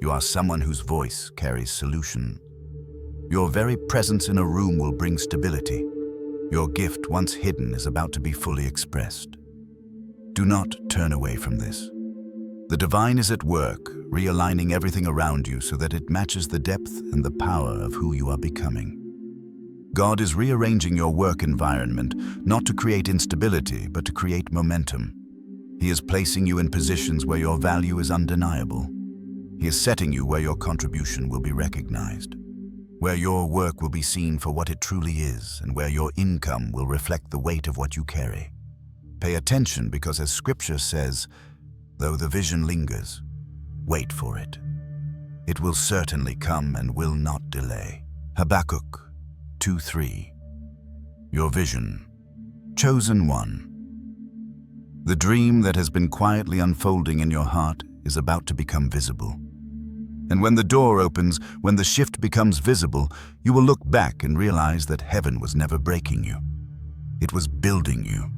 You are someone whose voice carries solution. Your very presence in a room will bring stability. Your gift, once hidden, is about to be fully expressed. Do not turn away from this. The divine is at work, realigning everything around you so that it matches the depth and the power of who you are becoming. God is rearranging your work environment, not to create instability, but to create momentum. He is placing you in positions where your value is undeniable. He is setting you where your contribution will be recognized, where your work will be seen for what it truly is, and where your income will reflect the weight of what you carry. Pay attention, because as Scripture says, though the vision lingers, wait for it. It will certainly come and will not delay. Habakkuk 2:3. Your vision. Chosen one. The dream that has been quietly unfolding in your heart is about to become visible. And when the door opens, when the shift becomes visible, you will look back and realize that heaven was never breaking you. It was building you.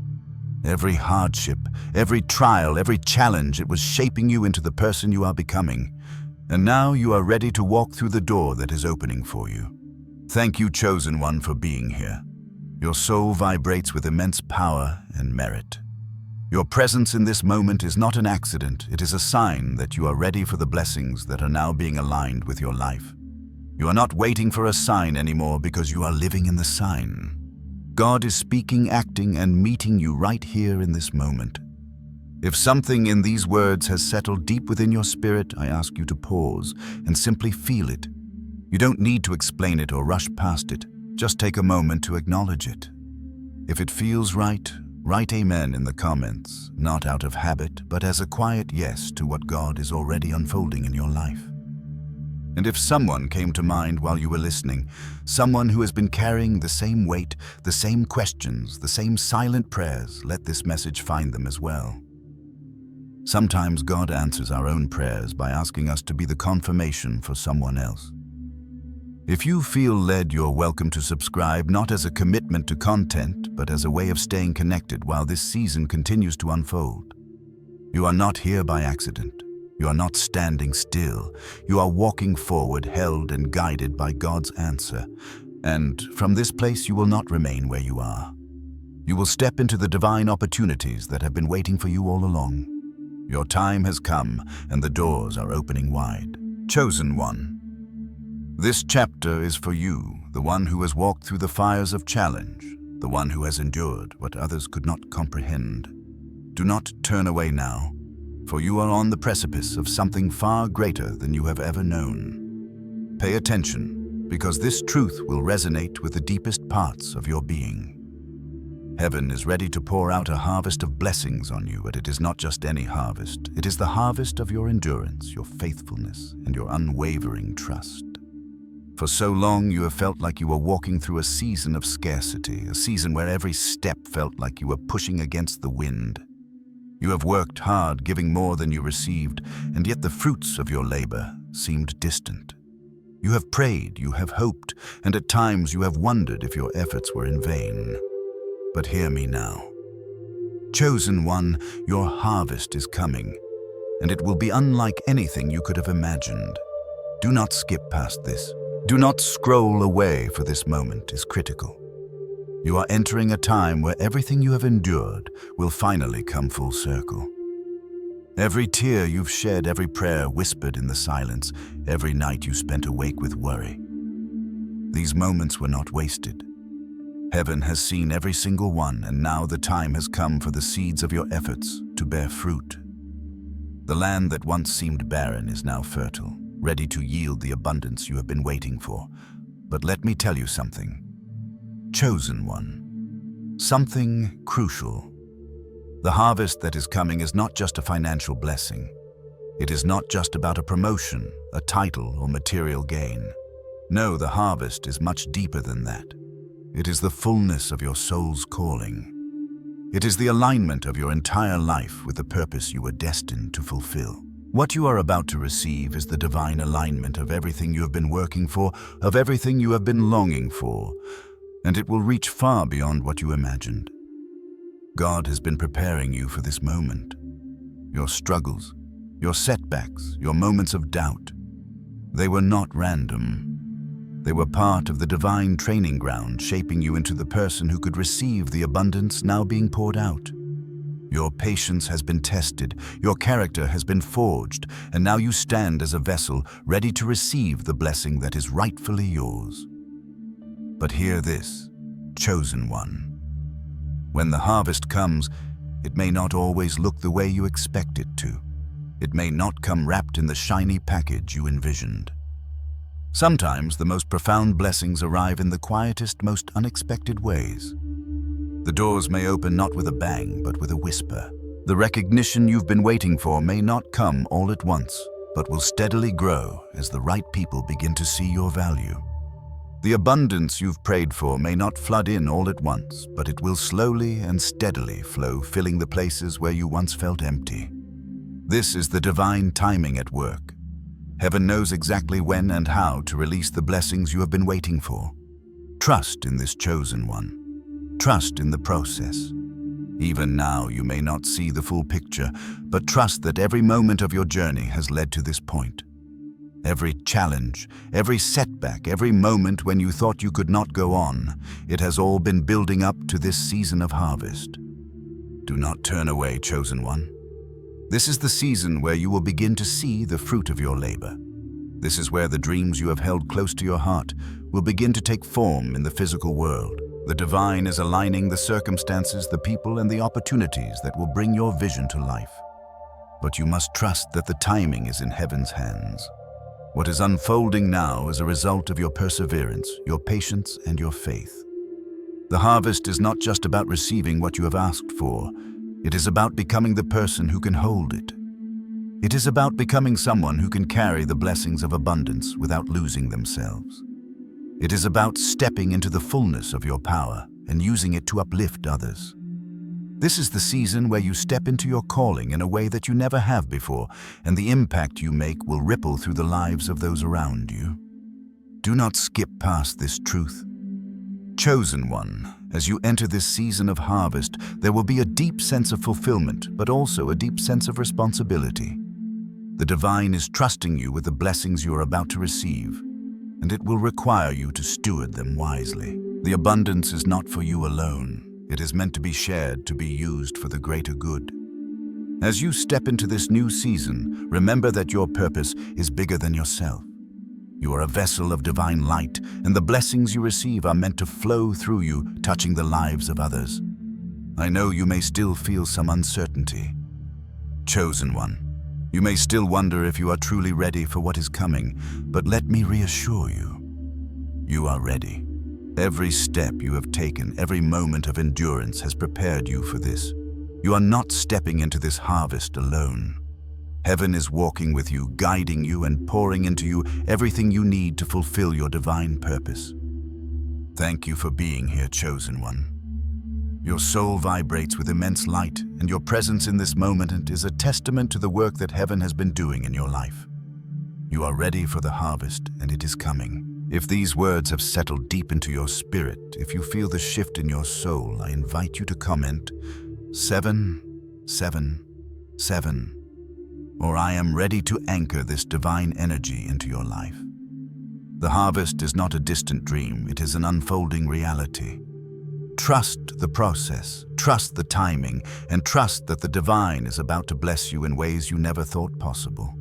Every hardship, every trial, every challenge, it was shaping you into the person you are becoming. And now you are ready to walk through the door that is opening for you. Thank you, chosen one, for being here. Your soul vibrates with immense power and merit. Your presence in this moment is not an accident. It is a sign that you are ready for the blessings that are now being aligned with your life. You are not waiting for a sign anymore, because you are living in the sign. God is speaking, acting, and meeting you right here in this moment. If something in these words has settled deep within your spirit, I ask you to pause and simply feel it. You don't need to explain it or rush past it. Just take a moment to acknowledge it. If it feels right, write amen in the comments, not out of habit, but as a quiet yes to what God is already unfolding in your life. And if someone came to mind while you were listening, someone who has been carrying the same weight, the same questions, the same silent prayers, let this message find them as well. Sometimes God answers our own prayers by asking us to be the confirmation for someone else. If you feel led, you're welcome to subscribe, not as a commitment to content, but as a way of staying connected while this season continues to unfold. You are not here by accident. You are not standing still. You are walking forward, held and guided by God's answer. And from this place, you will not remain where you are. You will step into the divine opportunities that have been waiting for you all along. Your time has come, and the doors are opening wide. Chosen one. This chapter is for you, the one who has walked through the fires of challenge, the one who has endured what others could not comprehend. Do not turn away now, for you are on the precipice of something far greater than you have ever known. Pay attention, because this truth will resonate with the deepest parts of your being. Heaven is ready to pour out a harvest of blessings on you, but it is not just any harvest. It is the harvest of your endurance, your faithfulness, and your unwavering trust. For so long, you have felt like you were walking through a season of scarcity, a season where every step felt like you were pushing against the wind. You have worked hard, giving more than you received, and yet the fruits of your labor seemed distant. You have prayed, you have hoped, and at times you have wondered if your efforts were in vain. But hear me now. Chosen one, your harvest is coming, and it will be unlike anything you could have imagined. Do not skip past this. Do not scroll away, for this moment is critical. You are entering a time where everything you have endured will finally come full circle. Every tear you've shed, every prayer whispered in the silence, every night you spent awake with worry. These moments were not wasted. Heaven has seen every single one, and now the time has come for the seeds of your efforts to bear fruit. The land that once seemed barren is now fertile, ready to yield the abundance you have been waiting for. But let me tell you something. Chosen one. Something crucial. The harvest that is coming is not just a financial blessing. It is not just about a promotion, a title, or material gain. No, the harvest is much deeper than that. It is the fullness of your soul's calling. It is the alignment of your entire life with the purpose you were destined to fulfill. What you are about to receive is the divine alignment of everything you have been working for, of everything you have been longing for, and it will reach far beyond what you imagined. God has been preparing you for this moment. Your struggles, your setbacks, your moments of doubt, they were not random. They were part of the divine training ground, shaping you into the person who could receive the abundance now being poured out. Your patience has been tested, your character has been forged, and now you stand as a vessel ready to receive the blessing that is rightfully yours. But hear this, chosen one. When the harvest comes, it may not always look the way you expect it to. It may not come wrapped in the shiny package you envisioned. Sometimes the most profound blessings arrive in the quietest, most unexpected ways. The doors may open not with a bang, but with a whisper. The recognition you've been waiting for may not come all at once, but will steadily grow as the right people begin to see your value. The abundance you've prayed for may not flood in all at once, but it will slowly and steadily flow, filling the places where you once felt empty. This is the divine timing at work. Heaven knows exactly when and how to release the blessings you have been waiting for. Trust in this chosen one. Trust in the process. Even now, you may not see the full picture, but trust that every moment of your journey has led to this point. Every challenge, every setback, every moment when you thought you could not go on, it has all been building up to this season of harvest. Do not turn away, chosen one. This is the season where you will begin to see the fruit of your labor. This is where the dreams you have held close to your heart will begin to take form in the physical world. The divine is aligning the circumstances, the people, and the opportunities that will bring your vision to life. But you must trust that the timing is in heaven's hands. What is unfolding now is a result of your perseverance, your patience, and your faith. The harvest is not just about receiving what you have asked for. It is about becoming the person who can hold it. It is about becoming someone who can carry the blessings of abundance without losing themselves. It is about stepping into the fullness of your power and using it to uplift others. This is the season where you step into your calling in a way that you never have before, and the impact you make will ripple through the lives of those around you. Do not skip past this truth. Chosen one, as you enter this season of harvest, there will be a deep sense of fulfillment, but also a deep sense of responsibility. The divine is trusting you with the blessings you are about to receive, and it will require you to steward them wisely. The abundance is not for you alone. It is meant to be shared, to be used for the greater good. As you step into this new season, remember that your purpose is bigger than yourself. You are a vessel of divine light, and the blessings you receive are meant to flow through you, touching the lives of others. I know you may still feel some uncertainty. Chosen one, you may still wonder if you are truly ready for what is coming, but let me reassure you, you are ready. Every step you have taken, every moment of endurance has prepared you for this. You are not stepping into this harvest alone. Heaven is walking with you, guiding you, and pouring into you everything you need to fulfill your divine purpose. Thank you for being here, chosen one. Your soul vibrates with immense light, and your presence in this moment is a testament to the work that heaven has been doing in your life. You are ready for the harvest, and it is coming. If these words have settled deep into your spirit, if you feel the shift in your soul, I invite you to comment 777, or I am ready to anchor this divine energy into your life. The harvest is not a distant dream, it is an unfolding reality. Trust the process, trust the timing, and trust that the divine is about to bless you in ways you never thought possible.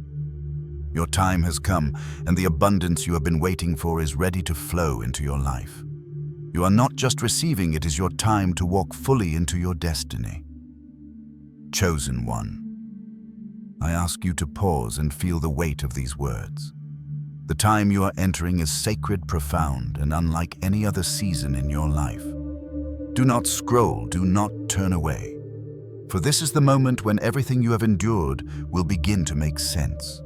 Your time has come, and the abundance you have been waiting for is ready to flow into your life. You are not just receiving, it is your time to walk fully into your destiny. Chosen one. I ask you to pause and feel the weight of these words. The time you are entering is sacred, profound, and unlike any other season in your life. Do not scroll, do not turn away. For this is the moment when everything you have endured will begin to make sense.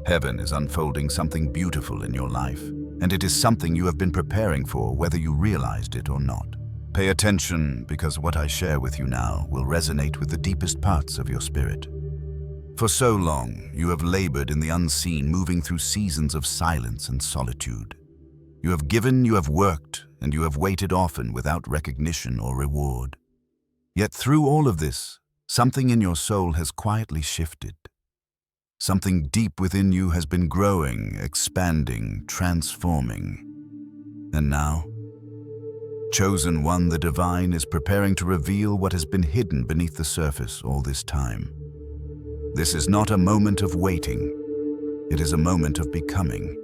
Heaven is unfolding something beautiful in your life, and it is something you have been preparing for, whether you realized it or not. Pay attention, because what I share with you now will resonate with the deepest parts of your spirit. For so long, you have labored in the unseen, moving through seasons of silence and solitude. You have given, you have worked, and you have waited often without recognition or reward. Yet through all of this, something in your soul has quietly shifted. Something deep within you has been growing, expanding, transforming. And now, Chosen One, the divine, is preparing to reveal what has been hidden beneath the surface all this time. This is not a moment of waiting. It is a moment of becoming.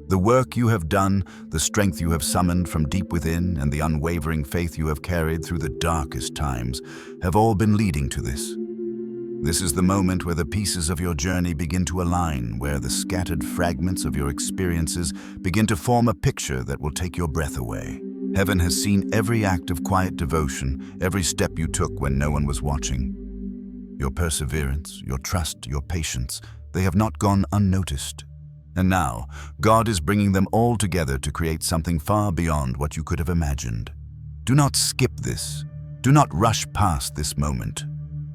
The work you have done, the strength you have summoned from deep within, and the unwavering faith you have carried through the darkest times have all been leading to this. This is the moment where the pieces of your journey begin to align, where the scattered fragments of your experiences begin to form a picture that will take your breath away. Heaven has seen every act of quiet devotion, every step you took when no one was watching. Your perseverance, your trust, your patience, they have not gone unnoticed. And now, God is bringing them all together to create something far beyond what you could have imagined. Do not skip this. Do not rush past this moment.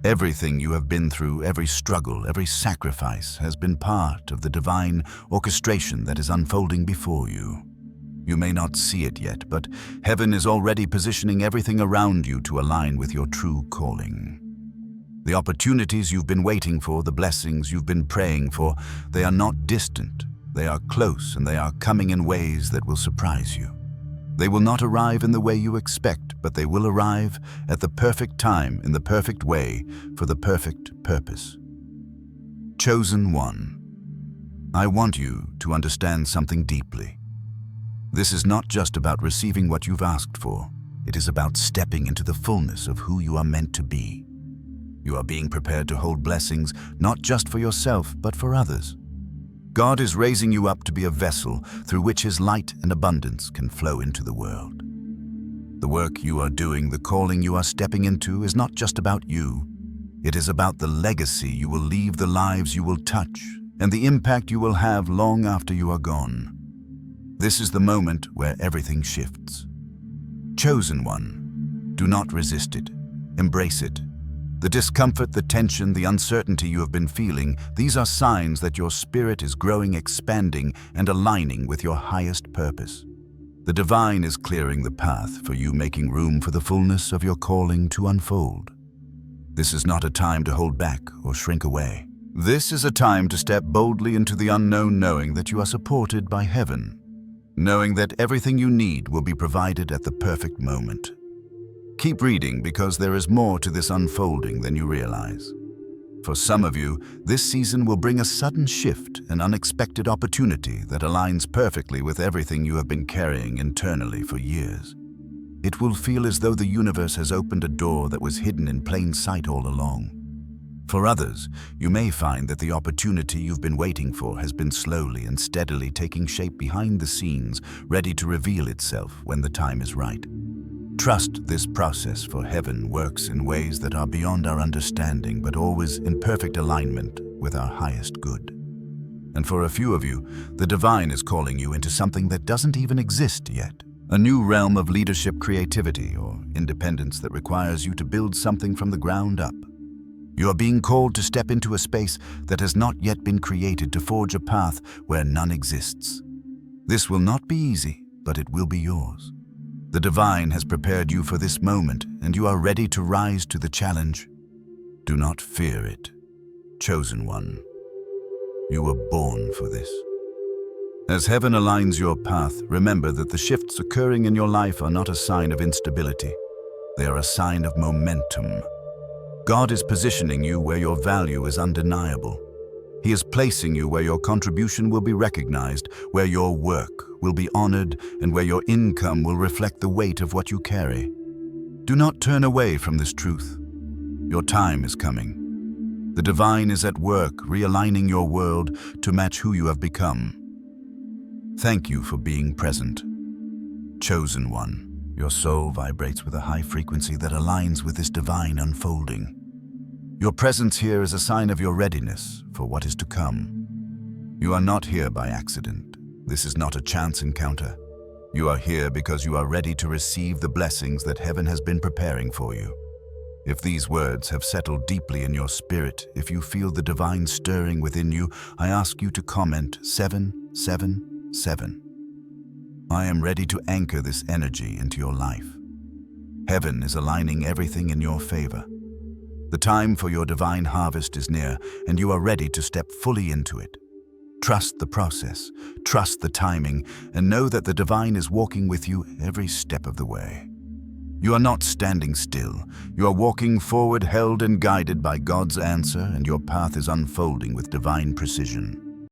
Everything you have been through, every struggle, every sacrifice has been part of the divine orchestration that is unfolding before you. You may not see it yet, but heaven is already positioning everything around you to align with your true calling. The opportunities you've been waiting for, the blessings you've been praying for, they are not distant. They are close, and they are coming in ways that will surprise you. They will not arrive in the way you expect, but they will arrive at the perfect time, in the perfect way, for the perfect purpose. Chosen One, I want you to understand something deeply. This is not just about receiving what you've asked for. It is about stepping into the fullness of who you are meant to be. You are being prepared to hold blessings, not just for yourself, but for others. God is raising you up to be a vessel through which His light and abundance can flow into the world. The work you are doing, the calling you are stepping into, is not just about you. It is about the legacy you will leave, the lives you will touch, and the impact you will have long after you are gone. This is the moment where everything shifts. Chosen One, do not resist it. Embrace it. The discomfort, the tension, the uncertainty you have been feeling, these are signs that your spirit is growing, expanding, and aligning with your highest purpose. The divine is clearing the path for you, making room for the fullness of your calling to unfold. This is not a time to hold back or shrink away. This is a time to step boldly into the unknown, knowing that you are supported by heaven, knowing that everything you need will be provided at the perfect moment. Keep reading, because there is more to this unfolding than you realize. For some of you, this season will bring a sudden shift, an unexpected opportunity that aligns perfectly with everything you have been carrying internally for years. It will feel as though the universe has opened a door that was hidden in plain sight all along. For others, you may find that the opportunity you've been waiting for has been slowly and steadily taking shape behind the scenes, ready to reveal itself when the time is right. Trust this process, for heaven works in ways that are beyond our understanding, but always in perfect alignment with our highest good. And for a few of you, the divine is calling you into something that doesn't even exist yet. A new realm of leadership, creativity, or independence that requires you to build something from the ground up. You are being called to step into a space that has not yet been created, to forge a path where none exists. This will not be easy, but it will be yours. The divine has prepared you for this moment, and you are ready to rise to the challenge. Do not fear it. Chosen One, you were born for this. As heaven aligns your path, remember that the shifts occurring in your life are not a sign of instability. They are a sign of momentum. God is positioning you where your value is undeniable. He is placing you where your contribution will be recognized, where your work will be honored, and where your income will reflect the weight of what you carry. Do not turn away from this truth. Your time is coming. The divine is at work, realigning your world to match who you have become. Thank you for being present. Chosen one, your soul vibrates with a high frequency that aligns with this divine unfolding. Your presence here is a sign of your readiness for what is to come. You are not here by accident. This is not a chance encounter. You are here because you are ready to receive the blessings that heaven has been preparing for you. If these words have settled deeply in your spirit, if you feel the divine stirring within you, I ask you to comment 777. I am ready to anchor this energy into your life. Heaven is aligning everything in your favor. The time for your divine harvest is near, and you are ready to step fully into it. Trust the process, trust the timing, and know that the divine is walking with you every step of the way. You are not standing still. You are walking forward, held and guided by God's answer, and your path is unfolding with divine precision.